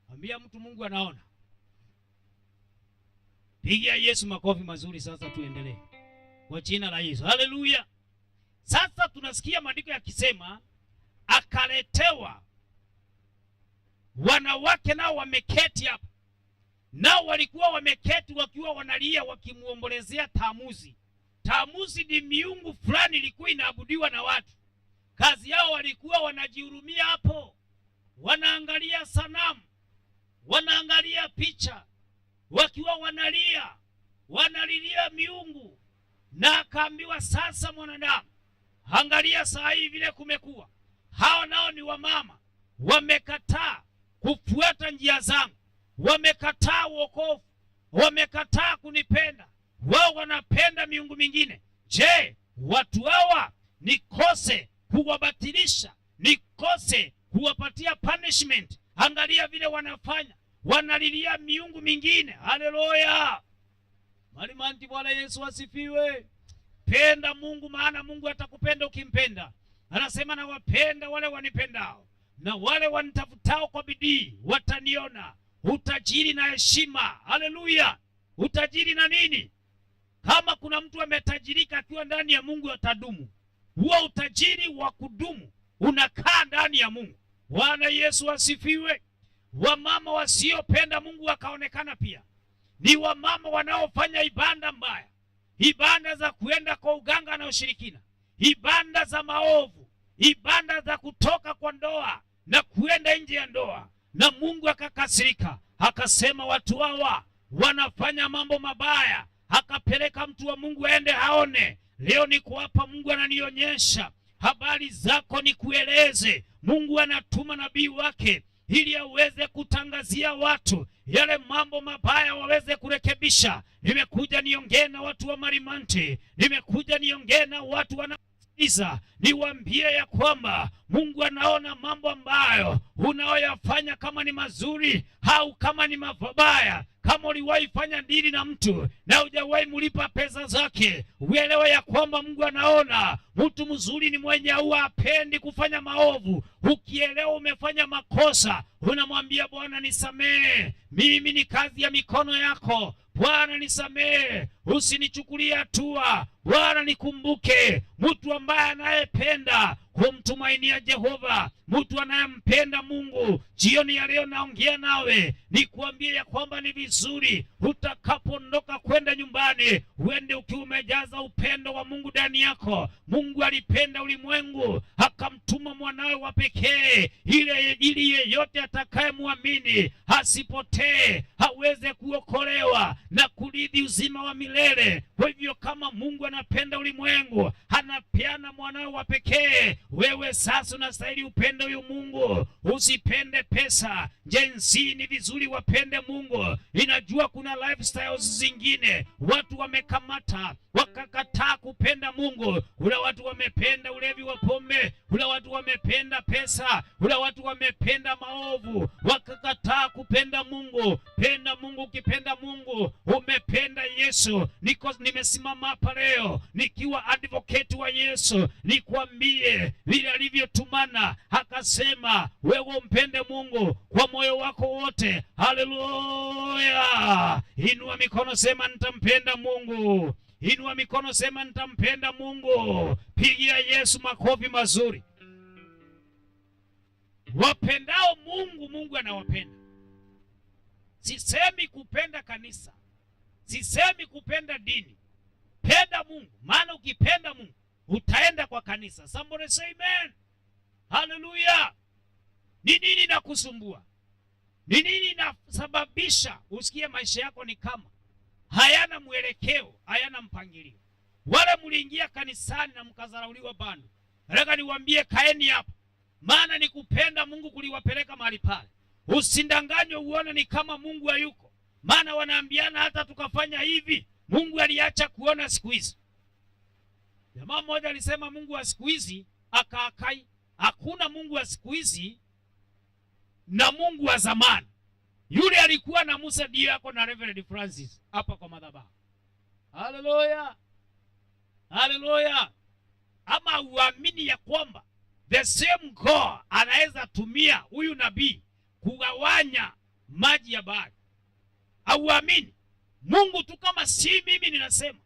Ambia mtu Mungu anaona. Pigia Yesu makofi mazuri. Sasa tuendelee kwa jina la Yesu. Haleluya. Sasa tunasikia maandiko yakisema akaletewa wanawake nao wameketi hapa. Nao walikuwa wameketi wakiwa wanalia wakimuombolezea Tamuzi. Tamuzi ni miungu fulani ilikuwa inaabudiwa na watu. Kazi yao walikuwa wanajihurumia hapo. Wanaangalia sanamu, wanaangalia picha, wakiwa wanalilia miungu. Na akaambiwa sasa, mwanadamu, angalia saa hii vile kumekuwa. Hao nao ni wamama, wamekataa kufuata njia zangu, wamekataa wokovu, wamekataa kunipenda. Wao wanapenda miungu mingine. Je, watu hawa nikose kuwabatilisha, nikose kuwapatia punishment? Angalia vile wanafanya, wanalilia miungu mingine. Haleluya. Malimanti, Bwana Yesu asifiwe. Penda Mungu, maana Mungu atakupenda ukimpenda. Anasema na wapenda wale wanipendao, na wale wanitafutao kwa bidii wataniona. Utajiri na heshima. Haleluya. Utajiri na nini? Kama kuna mtu ametajirika akiwa ndani ya Mungu atadumu. Huo utajiri wa kudumu unakaa ndani ya Mungu. Bwana Yesu asifiwe. Wamama wasiopenda Mungu wakaonekana pia ni wamama wanaofanya ibada mbaya, ibada za kuenda kwa uganga na ushirikina, ibada za maovu, ibada za kutoka kwa ndoa na kuenda nje ya ndoa. Na Mungu akakasirika, akasema watu hawa wanafanya mambo mabaya. Akapeleka mtu wa Mungu aende aone. Leo niko hapa, Mungu ananionyesha habari zako nikueleze. Mungu anatuma nabii wake ili aweze kutangazia watu yale mambo mabaya waweze kurekebisha. Nimekuja niongee na watu wa Marimanti, nimekuja niongee na watu wanasikiliza, niwaambie ya kwamba Mungu anaona mambo ambayo unaoyafanya, kama ni mazuri au kama ni mabaya. Kama uliwahi fanya dili na mtu na hujawahi mlipa pesa zake, uelewe ya kwamba Mungu anaona. Mtu mzuri ni mwenye huwa hapendi kufanya maovu. Ukielewa umefanya makosa, unamwambia Bwana nisamehe, mimi ni kazi ya mikono yako. Bwana nisamehe, usinichukulie hatua. Bwana nikumbuke. Mtu ambaye anayependa kumtumainia Jehova, mtu anayempenda Mungu, jioni ya leo naongea nawe nikuambie ya kwamba ni vizuri utakapoondoka kwenda nyumbani uende ukiwa umejaza upendo wa Mungu ndani yako. Mungu alipenda ulimwengu akamtuma mwanawe wa pekee ili yeyote atakayemwamini asipotee, aweze kuokolewa na kurithi uzima wa milele. Kwa hivyo kama Mungu anapenda ulimwengu, anapeana mwanawe wa pekee, wewe sasa unastahili upende huyu Mungu. Usipende pesa. Jensi ni vizuri wapende Mungu. Inajua kuna lifestyles zingine watu wamekamata wakakataa kupenda Mungu. Kuna watu wamependa ulevi wa pombe, Kuna watu wamependa pesa, kuna watu wamependa maovu, wakakataa kupenda Mungu. Penda Mungu. Ukipenda Mungu umependa Yesu. Nimesimama hapa leo nikiwa advocate wa Yesu, nikwambie vile alivyotumana akasema wewe umpende Mungu kwa moyo wako wote. Haleluya! Inua mikono, sema nitampenda Mungu. Inua mikono, sema nitampenda Mungu. Pigia Yesu makofi mazuri. Wapendao Mungu, Mungu anawapenda. Sisemi kupenda kanisa, sisemi kupenda dini. Penda Mungu, maana ukipenda Mungu utaenda kwa kanisa. Somebody say amen. Haleluya! Ni nini nakusumbua? Ni nini inasababisha usikie maisha yako ni kama hayana mwelekeo, hayana mpangilio? Wale mliingia kanisani na mkazarauliwa bado, nataka niwaambie kaeni hapa, maana ni kupenda Mungu kuliwapeleka mahali pale. Usindanganywe uone ni kama Mungu hayuko, maana wanaambiana hata tukafanya hivi Mungu aliacha kuona siku hizi. Jamaa mmoja alisema Mungu wa siku hizi akaakai. Hakuna Mungu wa siku hizi na Mungu wa zamani. Yule alikuwa na Musa ndiye yako na Reverend Francis hapa kwa madhabahu. Haleluya! Haleluya! Ama uamini ya kwamba the same God anaweza tumia huyu nabii kugawanya maji ya bahari? Auamini Mungu tu? Kama si mimi ninasema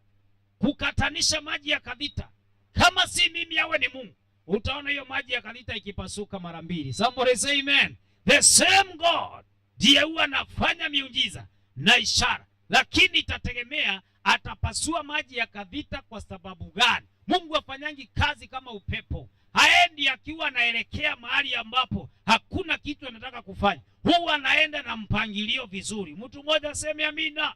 kukatanisha maji ya kadhita, kama si mimi awe ni Mungu, utaona hiyo maji ya kadhita ikipasuka mara mbili. Somebody say amen. The same God ndiye huwa anafanya miujiza na ishara, lakini itategemea atapasua maji ya kadhita kwa sababu gani. Mungu afanyangi kazi kama upepo, haendi akiwa anaelekea mahali ambapo hakuna kitu anataka kufanya. Huwa anaenda na mpangilio vizuri. Mtu mmoja aseme amina.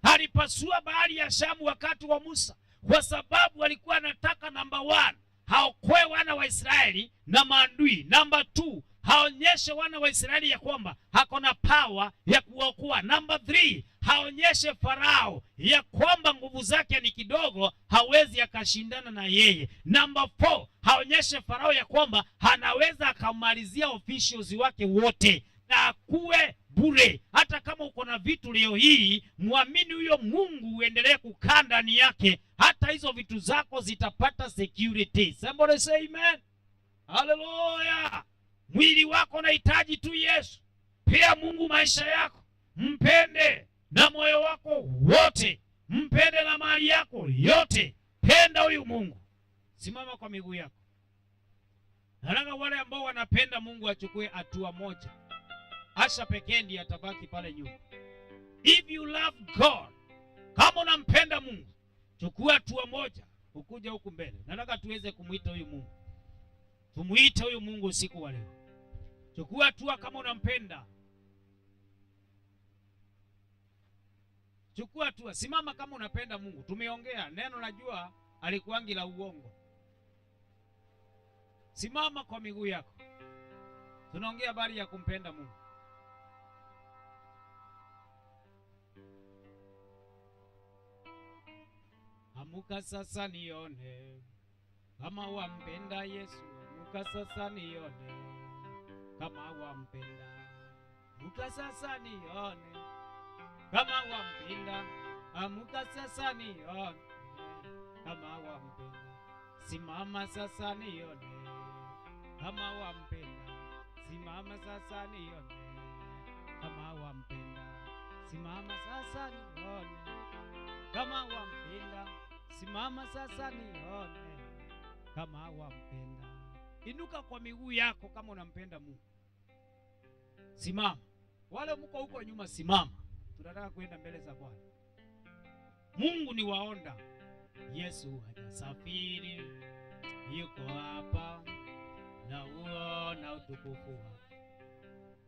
Alipasua bahari ya Shamu wakati wa Musa kwa sababu alikuwa anataka number 1 haokoe wana wa Israeli na maadui. Number 2 haonyeshe wana wa Israeli ya kwamba hako na power ya kuokoa. Number 3 haonyeshe Farao ya kwamba nguvu zake ni kidogo, hawezi akashindana na yeye. Number 4 haonyeshe Farao ya kwamba anaweza akamalizia officials wake wote na akuwe bure. Hata kama uko na vitu leo hii, muamini huyo Mungu, uendelee kukaa ndani yake, hata hizo vitu zako zitapata security. Somebody say amen. Hallelujah. Mwili wako unahitaji tu Yesu. Pia Mungu maisha yako, mpende na moyo wako wote, mpende na mali yako yote. Penda huyu Mungu. Simama kwa miguu yako. Nataka wale ambao wanapenda Mungu achukue hatua moja. Asha pekee ndiye atabaki pale nyuma. If you love God, kama unampenda Mungu, chukua hatua moja ukuja huku mbele. Nataka tuweze kumuita huyu Mungu. Tumuite huyu Mungu usiku wa leo. Chukua hatua kama unampenda. Chukua hatua, simama kama unapenda Mungu. Tumeongea neno, najua alikuangi la uongo. Simama kwa miguu yako. Tunaongea habari ya kumpenda Mungu. Amuka sasa nione kama wampenda Yesu. Amuka sasa nione kama wampenda. Amuka sasa nione kama wampenda. Amuka sasa nione kama wampenda. Simama sasa nione kama wampenda. Simama sasa nione kama wampenda. Simama sasa nione kama wampenda. Simama sasa nione kama wampenda. Inuka kwa miguu yako kama unampenda Mungu. Simama. Wale mko huko nyuma, simama. Tunataka kwenda mbele za Bwana. Mungu ni waonda. Yesu hajasafiri, yuko hapa na uona utukufu wake.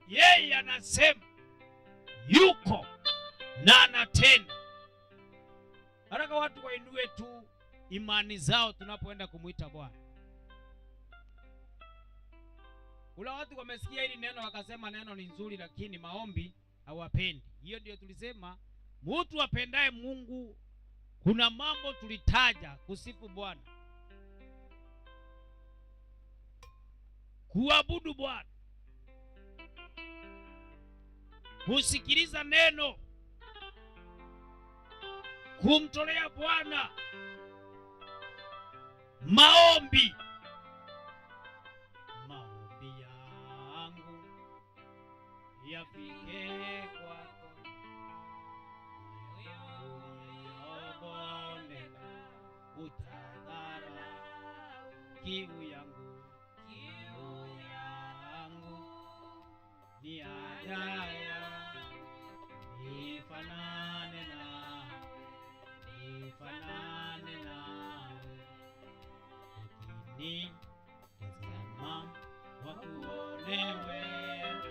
Yeye anasema yuko na anatenda. Nataka watu wainue tu imani zao tunapoenda kumuita Bwana. Kuna watu wamesikia hili neno wakasema neno ni nzuri, lakini maombi hawapendi. Hiyo ndio tulisema mtu apendaye Mungu, kuna mambo tulitaja kusifu Bwana. kuabudu Bwana, kusikiliza neno, kumtolea Bwana maombi. Maombi yangu yafike kwako, moyo utadhara kiu yangu ni ajaya, nifanane nawe, lakini tazama wakuone wewe,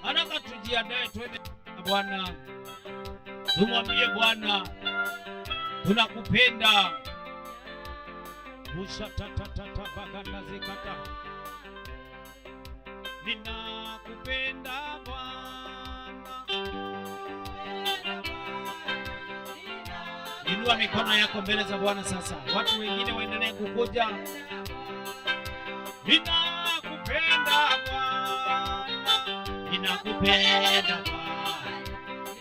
Anaka tujiandae twende Bwana. Tumwambie Bwana tunakupenda. Ushatatatatapagandazikata. Ninakupenda Bwana. Inua mikono yako mbele za Bwana sasa. Watu wengine waendelee kukuja. Ninakupenda Bwana. Ninakupenda Bwana.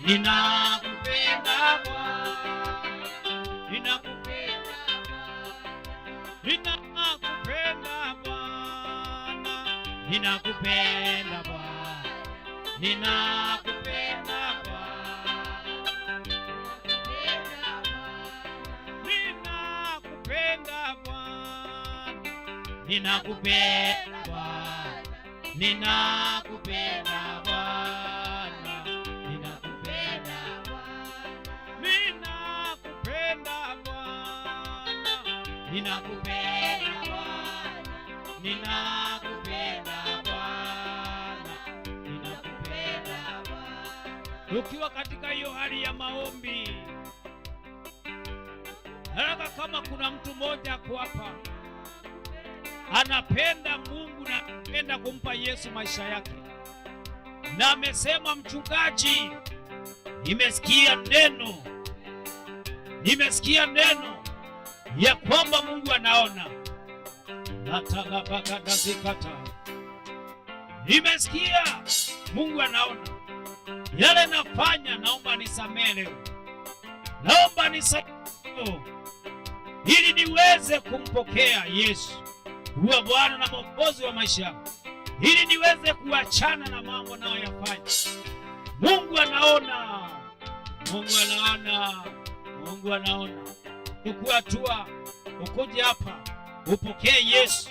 Ninakupenda Bwana. Ninakupenda Bwana. Ninakupenda Bwana. Ninakupenda Bwana. Ninakupenda Bwana. Ninakupenda Bwana. Ninakupenda Bwana. Ninakupenda Bwana. Ninakupenda Bwana. Ninakupenda Bwana. Ninakupenda Bwana. Ninakupenda Bwana. Ninakupenda Bwana. Ukiwa katika hiyo hali ya maombi, haraka kama kuna mtu mmoja kwa hapa anapenda Mungu na anapenda kumpa Yesu maisha yake, na amesema mchungaji, nimesikia neno ya kwamba Mungu anaona. Natalabakadazikata. Nimesikia Mungu anaona yale nafanya, naomba nisamehe leo. Naomba nisamehe ili niweze kumpokea Yesu kuwa Bwana na Mwokozi wa maisha yangu, ili niweze kuachana na mambo nayoyafanya. Mungu anaona. Mungu anaona. Chukua hatua, ukuje hapa upokee Yesu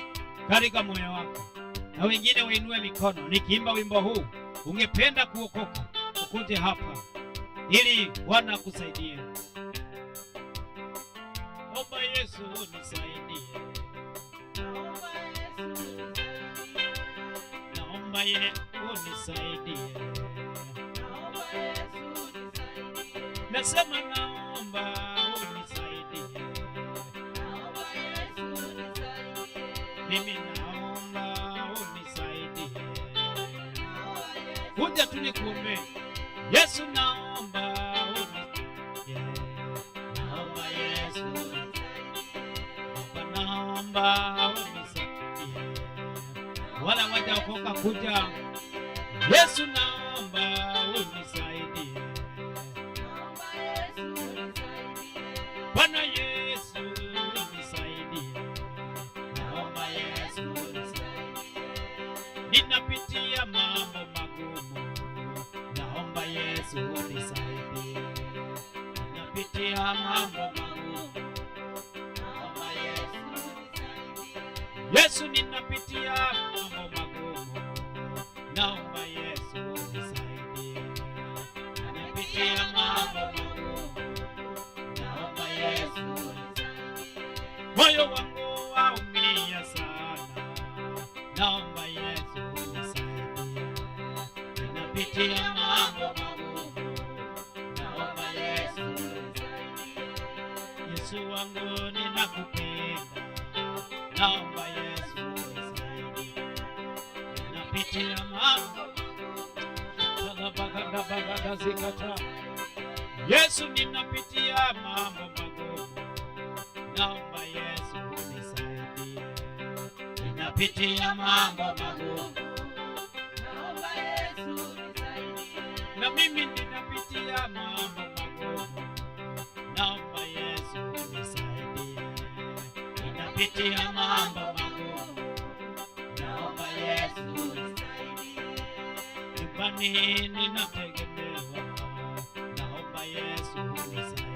katika moyo wako. Na wengine wainue mikono. Nikiimba wimbo huu ungependa kuokoka, ukuje hapa ili Bwana akusaidie. Omba Yesu nisaidie. Naomba Yesu nisaidie. Nasema naomba unisaidie. Mimi naomba unisaidie. Kuja tu nikuombe. Yesu naomba unisaidie. Naomba Yesu unisaidie. Naomba unisaidie. Wala hawajaokoka kuja. Yesu naomba unisaidie. Bwana Yesu unisaidie. Naomba Yesu unisaidie. Ninapitia mambo magumu. Naomba Yesu unisaidie. Ninapitia mambo magumu. Naomba Yesu unisaidie. Yesu ninapitia mambo magumu. naomba Yesu unisaidie. Napitia mambo magumu, naomba Yesu unisaidie. Moyo wangu waumia sana, naomba Yesu unisaidie. Napitia mambo magumu, naomba Yesu unisaidie. Yesu wangu ninakupenda, naomba Yesu unisaidie. Napitia mambo bagada zikata. Yesu ninapitia mambo magumu, naomba Yesu unisaidie. Ninapitia mambo magumu, naomba Yesu unisaidie. Na mimi ninapitia mambo magumu, naomba Yesu unisaidie. Ninapitia mambo magumu, naomba Yesu unisaidie. Nyumbani ninategemewa, naomba Yesu unisaidie.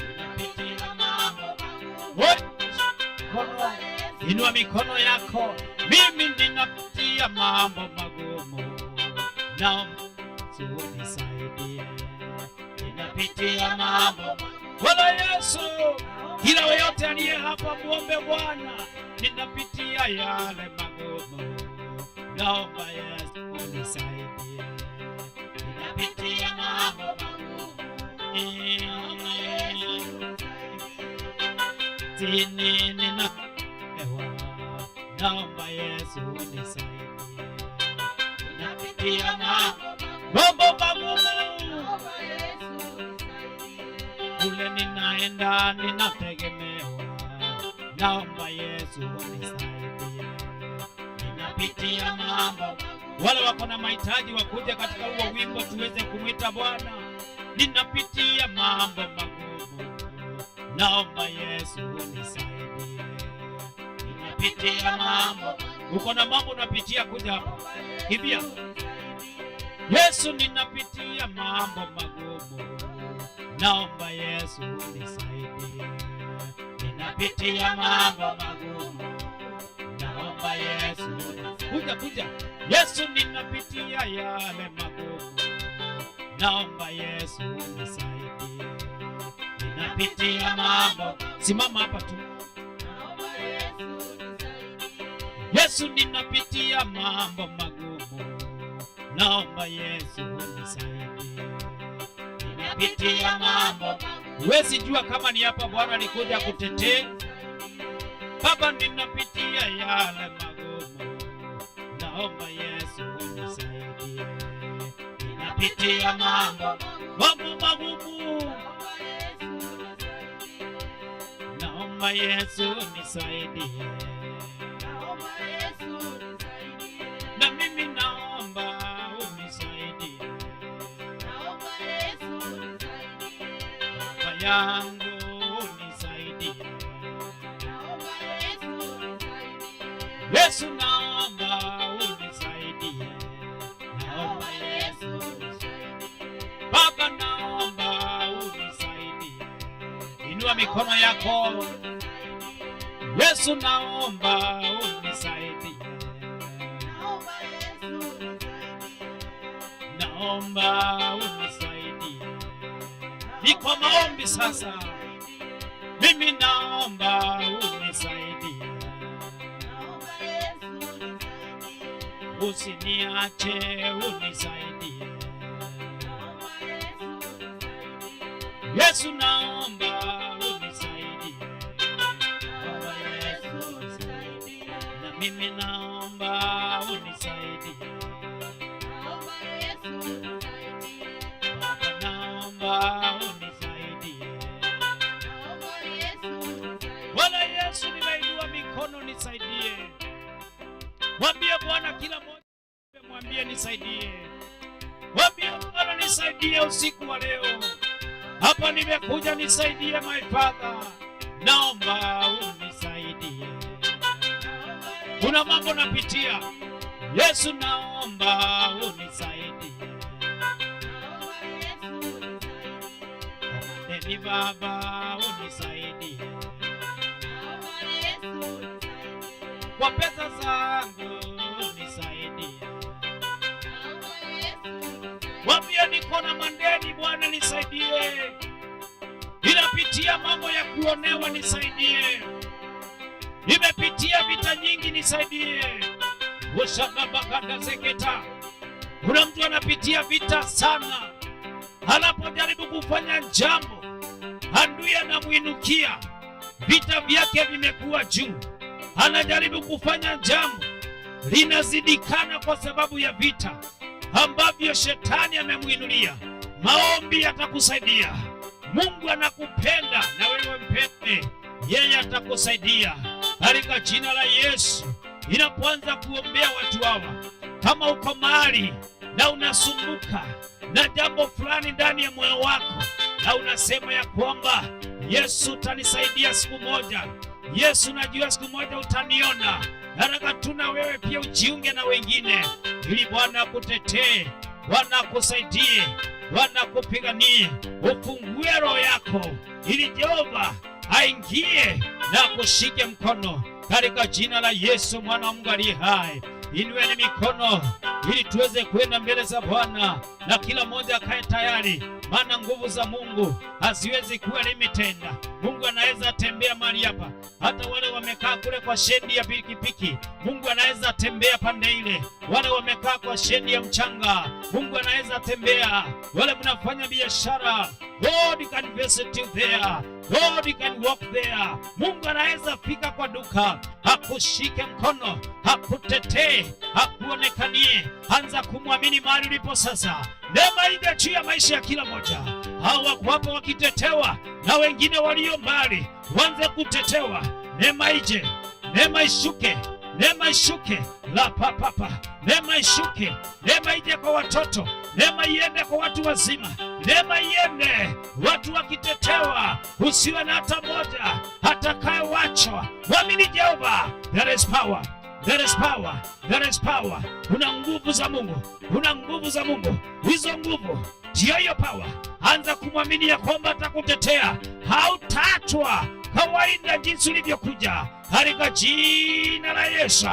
Ninapitia mambo magumu. Inua mikono yako. Mimi ninapitia mambo magumu, naomba Yesu unisaidie. Ninapitia mambo magumu. Bwana Yesu, kila yote aliye hapa muombe Bwana. Ninapitia yale magumu, naomba Yesu unisaidie. Ninapitia mambo magumu, naomba Yesu unisaidie. Zini ninapewa, naomba Yesu unisaidie. Ninapitia mambo magumu, naomba Yesu unisaidie. Kule ninaenda ninategemewa, naomba Yesu unisaidie. Ninapitia mambo. Wale wako na mahitaji wakuja katika huo wimbo tuweze kumwita Bwana. Ninapitia mambo magumu, naomba Yesu unisaidie. Ninapitia mambo. Uko na mambo unapitia, kuja hapo. Kimbia. Yesu ninapitia mambo magumu, naomba Yesu unisaidie. Ninapitia mambo magumu, naomba Yesu unisaidie. Kuja. Yesu ninapitia yale magumu, naomba Yesu unisaidie. Ninapitia mambo. Simama hapa tu. Naomba Yesu unisaidie. Yesu ninapitia mambo magumu, naomba Yesu unisaidie. Ninapitia mambo magumu. Huwezi jua kama ni hapa Bwana alikuja kutetee. Baba ninapitia yale magumu, naomba Yesu unisaidie. Ninapitia mambo magumu, naomba Yesu unisaidie. Na mimi naomba unisaidie. Baba yangu unisaidie. Yesu naomba unisaidie. Naomba Yesu unisaidie. Baba naomba unisaidie. Inua mikono yako. Yesu naomba unisaidie. Naomba unisaidie. Niko maombi sasa. Mimi naomba unisaidie. Usiniache unisaidie. Yesu naomba unisaidie. Naomba Yesu unisaidie. Na mimi naomba unisaidie. Naomba Yesu unisaidie. Baba naomba unisaidie. Naomba Yesu unisaidie. Bwana Yesu nimeinua mikono nisaidie. Mwambie Bwana kila mmoja, mwambie nisaidie. Mwambie Bwana nisaidie usiku wa leo. Hapa nimekuja nisaidie my Father. Naomba unisaidie. Kuna mambo napitia. Yesu naomba unisaidie. Komandeni Baba unisaidie. Kwa pesa zangu unisaidie. Mwambie niko na mandeni, Bwana nisaidie. Ninapitia mambo ya kuonewa, nisaidie. Nimepitia vita nyingi, nisaidie. Ushakabakadazeketa. Kuna mtu anapitia vita sana. Anapojaribu kufanya jambo, adui anamuinukia. Vita vyake vimekuwa juu. Anajaribu kufanya jambo, linazidikana kwa sababu ya vita ambavyo shetani amemuinulia. Maombi yatakusaidia. Mungu anakupenda na wewe mpende, yeye atakusaidia katika jina la Yesu. Inapoanza kuombea watu hawa, kama uko mahali na unasumbuka na jambo fulani ndani ya moyo wako, na unasema ya kwamba Yesu utanisaidia siku moja, Yesu najua siku moja utaniona, nataka tu na wewe pia ujiunge na wengine ili Bwana akutetee, Bwana akusaidie, Bwana akupiganie, ufungue roho yako ili Jehova aingie na kushike mkono katika jina la Yesu mwana wa Mungu aliye hai. Inueni mikono ili tuweze kwenda mbele za Bwana, na kila mmoja akae tayari, maana nguvu za Mungu haziwezi kuwa limited. Mungu anaweza tembea mahali hapa. Hata wale wamekaa kule kwa shendi ya pikipiki, Mungu anaweza tembea pande ile. Wale wamekaa kwa shendi ya mchanga, Mungu anaweza tembea. Wale mnafanya biashara, God can visit you there. God can walk there. Mungu anaweza fika kwa duka, akushike mkono, akutetee, akuonekanie. Anza kumwamini mahali ulipo sasa. Neema ije juu ya maisha ya kila moja. Hao wako hapa wakitetewa na wengine walio mbali wanze kutetewa. Neema ije, neema ishuke, neema ishuke la papa. Neema ishuke, neema ije kwa watoto, neema iende kwa watu wazima, neema iende watu wakitetewa. Usiwe na hata moja atakayewachwa. Mwamini Jehova. There is power. There is power. There is power. Kuna nguvu za Mungu. Kuna nguvu za Mungu. Hizo nguvu, hiyo power. Anza kumwamini ya kwamba atakutetea. Hautatwa kawaida jinsi ulivyokuja. Katika jina la Yesu,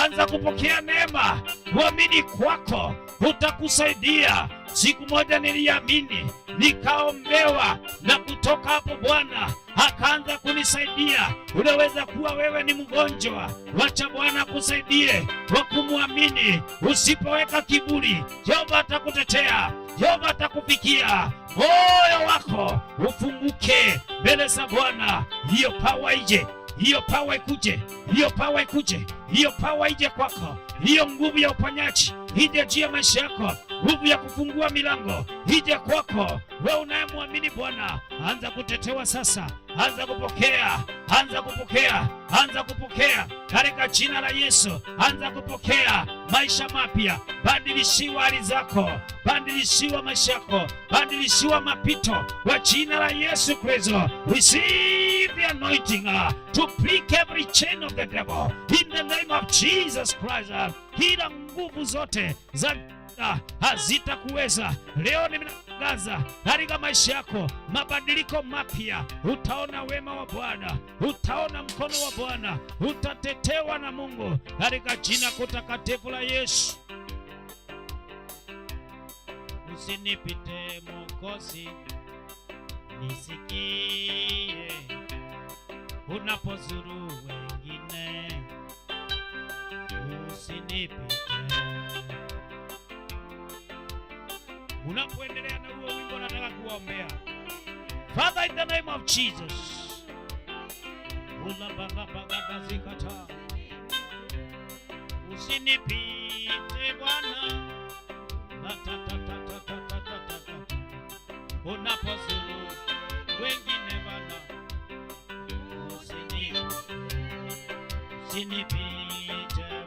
anza kupokea neema. Kuamini kwako utakusaidia. Siku moja niliamini, nikaombewa, na kutoka hapo Bwana akaanza kunisaidia. Unaweza kuwa wewe ni mgonjwa, wacha Bwana akusaidie kwa kumwamini. Usipoweka kiburi, Jehova atakutetea, Jehova atakufikia. Moyo wako ufunguke mbele za Bwana. Hiyo power ije, hiyo power ikuje, hiyo power ikuje, hiyo power ije kwako. Hiyo nguvu ya uponyaji ije juu ya maisha yako. Nguvu ya kufungua milango ije kwako. Wewe unayemwamini Bwana, anza kutetewa sasa. Anza kupokea, anza kupokea, anza kupokea katika jina la Yesu. Anza kupokea maisha mapya. Badilishiwa hali zako, badilishiwa maisha yako, badilishiwa mapito kwa jina la Yesu Kristo. Receive the anointing to break every chain of the devil in the name of Jesus Christ. Kila nguvu zote za hazitakuweza. Leo nimetangaza katika maisha yako mabadiliko mapya. Utaona wema wa Bwana, utaona mkono wa Bwana, utatetewa na Mungu katika jina kutakatifu la Yesu. Usinipite Mwokozi, nisikie unapozuru wengine. Usinipite. Unapoendelea na huo wimbo, nataka kuombea. Father, in the name of Jesus, usinipite Bwana, unapozuru wengine Bwana. Usinipite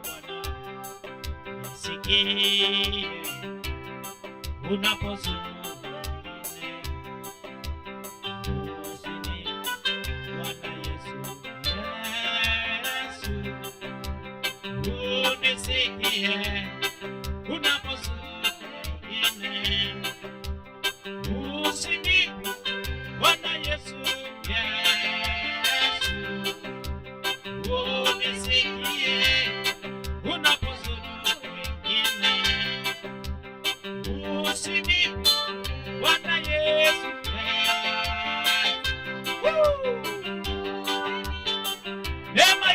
Bwana, nisikie unapozuru wengine. Bwana Yesu, Yesu, unisikie unapozuru wengine. Usinipite Bwana Yesu, Yesu, unisikie unapozuru wengine. Usinipite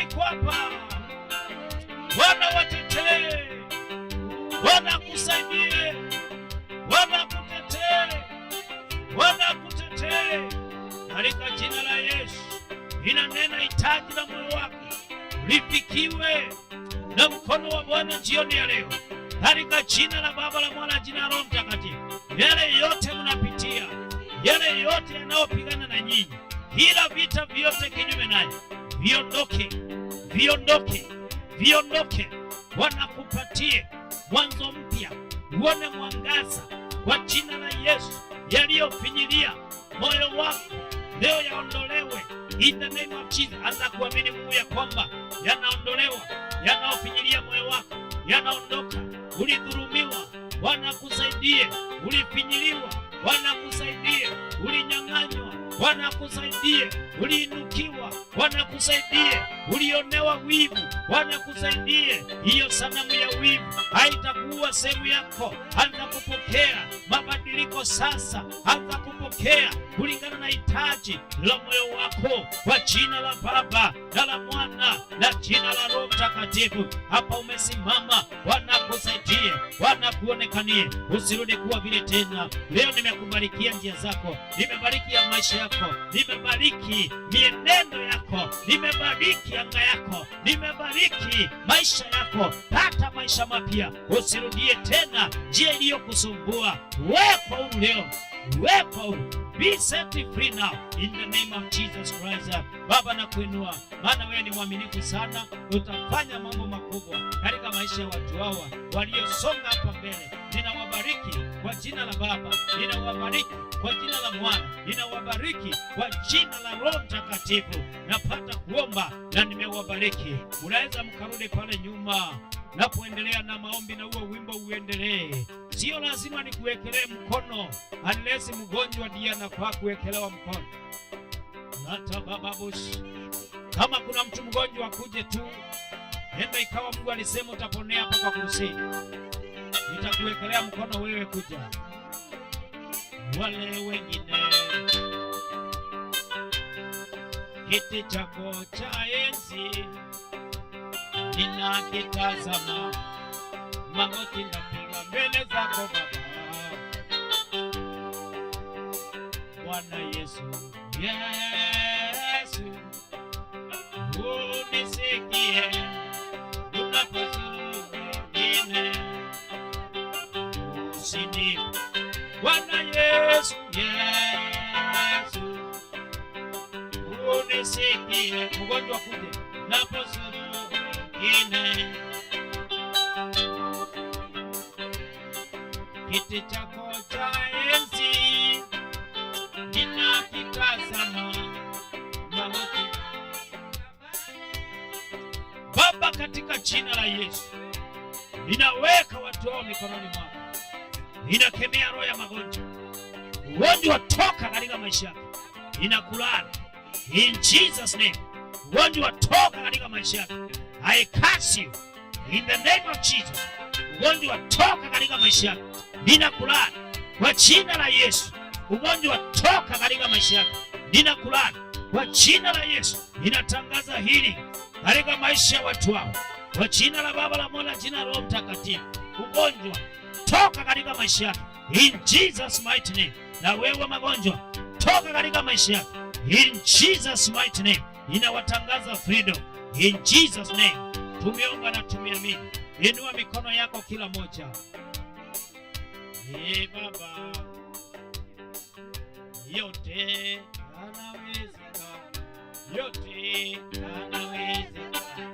Bwana iko hapa. Bwana watetee, Bwana kusaidie, Bwana kutetee, Bwana kutetee katika jina la Yesu. Inanena hitaji la moyo wako lifikiwe na mkono wa Bwana jioni ya leo, katika jina la Baba, la Mwana, jina la Roho Mtakatifu. Yale yote mnapitia, yale yote yanayopigana na nyinyi, kila vita vyote kinyume naye, viondoke, viondoke, viondoke. Bwana kupatie mwanzo mpya, uone mwangaza kwa jina la Yesu. Yaliyofinyilia moyo wako leo yaondolewe in the name of Jesus. Anza kuamini Mungu ya kwamba yanaondolewa, yanaofinyilia moyo wako yanaondoka. Ulidhulumiwa, Bwana kusaidie. Ulifinyiliwa, Bwana kusaidie. Ulinyang'anywa, Bwana kusaidie. Uliinukiwa, Bwana kusaidie. Ulionewa wivu, Bwana kusaidie. Hiyo sanamu ya wivu haitakuwa sehemu yako. Anza kupokea mabadiliko sasa. Anza kupokea kulingana na hitaji la moyo wako, kwa jina la Baba na la Mwana na jina la Roho Mtakatifu. Hapa umesimama, Bwana kusaidie, Bwana kuonekanie. Usirudi kuwa vile tena. Leo nimekubarikia njia zako, nimebarikia maisha yako, nimebariki mienendo yako, nimebariki anga yako, nimebariki maisha yako, hata maisha mapya. Usirudie tena njia iliyokusumbua. Wekwa huru leo, wekwa huru. Be set free now in the name of Jesus Christ. Baba, nakuinua maana wewe ni mwaminifu sana. Utafanya mambo makubwa katika maisha ya watu hawa waliosonga hapa mbele. Ninawabariki kwa jina la Baba, ninawabariki kwa jina la Mwana, ninawabariki kwa jina la Roho Mtakatifu. Napata kuomba na nimewabariki. Unaweza mkarudi pale nyuma napoendelea na maombi, na huo wimbo uendelee. Sio lazima nikuwekelee mkono, unless mgonjwa ndiye anafaa kuwekelewa mkono. Hata baba bush, kama kuna mtu mgonjwa akuje tu, enda ikawa Mungu alisema utaponea hapa kwa kurusii, nitakuwekelea mkono wewe kuja. Wale wengine kiti chako cha enzi ninakitazama, magoti napiga mbele zako Baba. Bwana Yesu, Yesu, unisikie unapozuru wengine, usini. Bwana Yesu, Yesu, unisikie. Mgonjwa kuje unapozuru wengine, kiti chako cha enzi ninakitazama, magoti. Baba, katika jina la Yesu ninaweka watu hao mikononi mwako. Ninakemea roho ya magonjwa, ugonjwa toka katika maisha yako. Ninakulaani in Jesus name. Ugonjwa toka katika maisha yako. I curse you in the name of Jesus. Ugonjwa toka katika maisha yako. Ninakulaani kwa jina la Yesu. Ugonjwa toka katika maisha yako. Ninakulaani kwa jina la Yesu. Ninatangaza hili katika maisha ya watu hao kwa jina la Baba, la Mwana, jina la Roho Mtakatifu. Ugonjwa toka katika maisha yako in Jesus mighty name. Na wewe magonjwa toka katika maisha yako in Jesus mighty name. Ninawatangaza freedom in Jesus name. Tumeomba na tumeamini. Inua mikono yako kila moja. Baba, yote yanawezekana, yote yanawezekana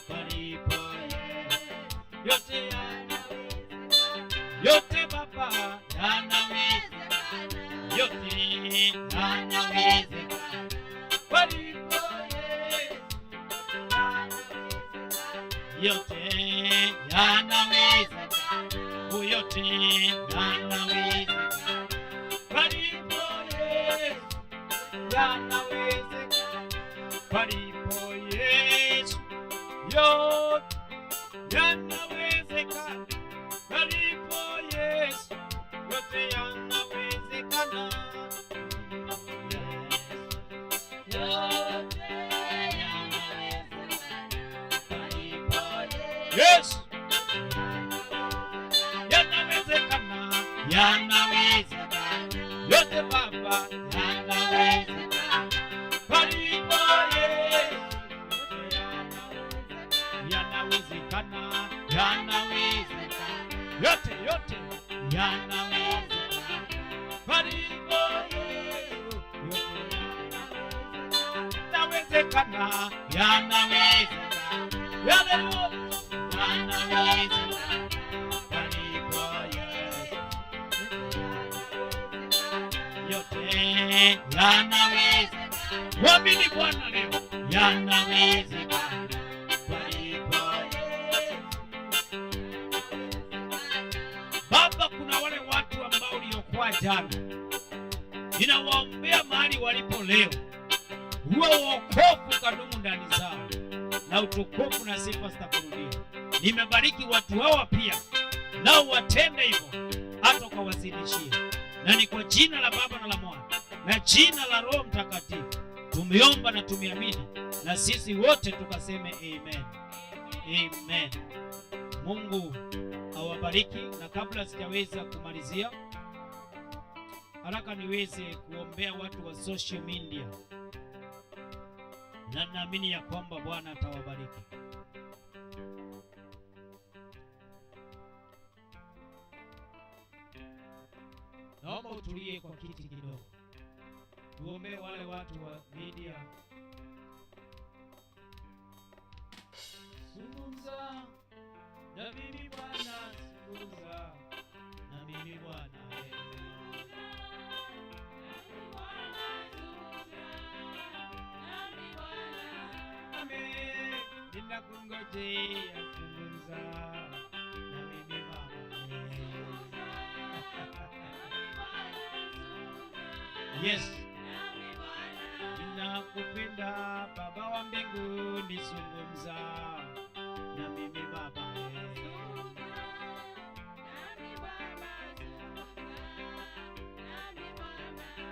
palipo yote yanawezekana, yote Baba yanawezekana, yote yanawezekana palipo yote yanawezekana, yote yanawezekana palipo Yesu, yanawezekana palipo Yesu, yote yanawezekana palipo Yesu, yote yanawezekana. Yote yanawezekana Yes. Yanawezekana, yanawezekana. Yote Baba, yanawezekana. Palipo Yesu, yanawezekana, yanawezekana. Yote yanawezekana. Palipo Yesu, yanawezekana, yanawezekana. Yanawezekana. Palipo Yesu, yote yanawezekana. Mwamini Bwana leo, yanawezekana. Palipo Yesu. Baba, kuna wale watu ambao waliokuwa jana, ninawaombea mahali walipo leo, huo wokovu kadumu ndani zao, na utukufu na sifa zitakurudia. Nimebariki watu hawa pia, nao watende hivyo, hata ukawazidishie. Na ni kwa jina la Baba na la Mwana na jina la Roho Mtakatifu tumeomba na tumeamini, na sisi wote tukaseme amen. Amen. Mungu awabariki. Na kabla sijaweza kumalizia, haraka niweze kuombea watu wa social media, na naamini ya kwamba Bwana atawabariki. Naomba utulie kwa kiti kidogo, tuombee wale watu wa media. Zungumza na mimi Bwana, zungumza na mimi Bwana. Ninakungojea, zungumza na mimi Baba. Yes. Ninakupenda Baba wa mbinguni, zungumza na mimi Baba.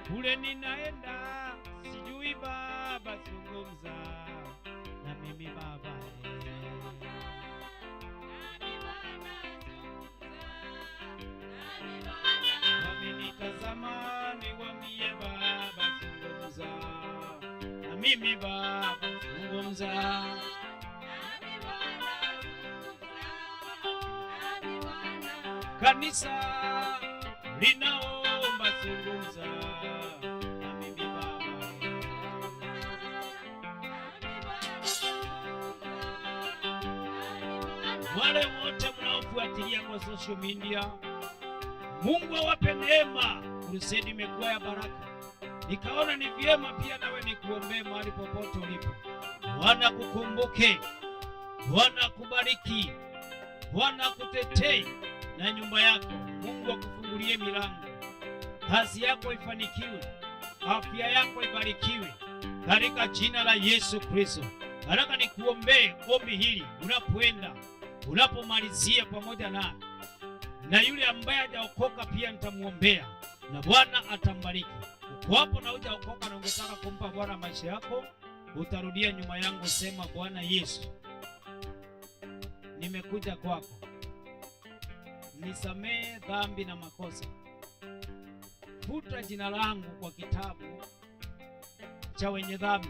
Kule ninaenda sijui Baba, zungumza na mimi Baba. Wamenitazama niwaambie Baba, zungumza na mimi Baba, zungumza. Kanisa linaomba, zungumza na mimi Baba. Wale wote mnaofuatilia kwa social media, Mungu awape neema. Crusade imekuwa ya baraka. Nikaona ni vyema pia nawe nikuombee mahali popote ulipo. Bwana kukumbuke, Bwana kubariki, Bwana kutetee na nyumba yako. Mungu akufungulie milango, kazi yako ifanikiwe, afya yako ibarikiwe katika jina la Yesu Kristo. Nataka nikuombee ombi hili unapoenda, unapomalizia pamoja na yule ambaye hajaokoka pia nitamuombea na Bwana atambariki. Uko hapo na hujaokoka na ungetaka kumpa Bwana maisha yako, utarudia nyuma yangu, sema: Bwana Yesu, nimekuja kwako, nisamee dhambi na makosa. Futa jina langu kwa kitabu cha wenye dhambi,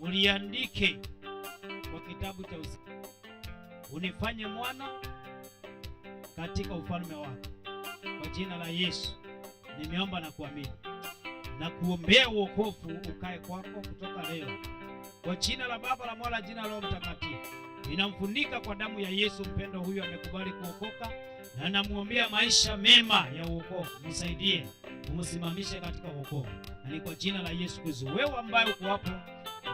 uliandike kwa kitabu cha uzima. Unifanye mwana katika ufalme wako. Kwa jina la Yesu nimeomba na kuamini, na kuombea wokovu ukae kwako kutoka leo. Kwa jina la Baba, la Mwana, jina la Roho Mtakatifu, ninamfunika kwa damu ya Yesu. Mpendo huyu amekubali kuokoka, na namuombea maisha mema ya wokovu. Msaidie, umsimamishe katika wokovu, na ni kwa jina la Yesu Kristo. Wewe ambaye uko hapo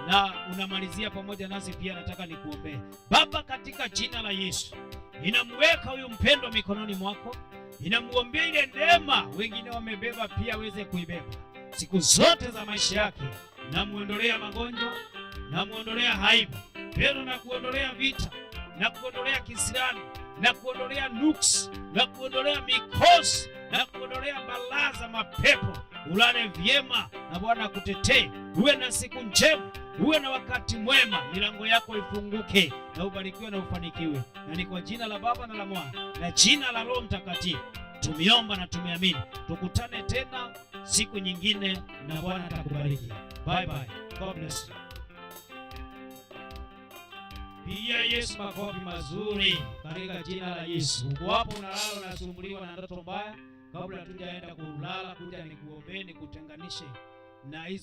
na unamalizia pamoja nasi pia, nataka nikuombee. Baba, katika jina la Yesu ninamweka huyu mpendo mikononi mwako. Ninamuombea ile neema wengine wamebeba pia aweze kuibeba siku zote za maisha yake. Namuondolea magonjwa, namuondolea haibu, pero na kuondolea vita, na kuondolea kisirani, na kuondolea nuksi, na kuondolea mikosi, na kuondolea balaa za mapepo. Ulale vyema na Bwana akutetee. Uwe na siku njema Uwe na wakati mwema, milango yako ifunguke na ubarikiwe na ufanikiwe. Na ni kwa jina la Baba na la Mwana na jina la Roho Mtakatifu tumeomba na tumeamini. Tukutane tena siku nyingine na Bwana atakubariki. Bye bye. God bless you. Pigia Yesu makofi mazuri katika jina la Yesu. Uko hapo unalala unasumbuliwa na ndoto mbaya, kabla tujaenda kulala, kuja nikuombee nikutenganishe na hizo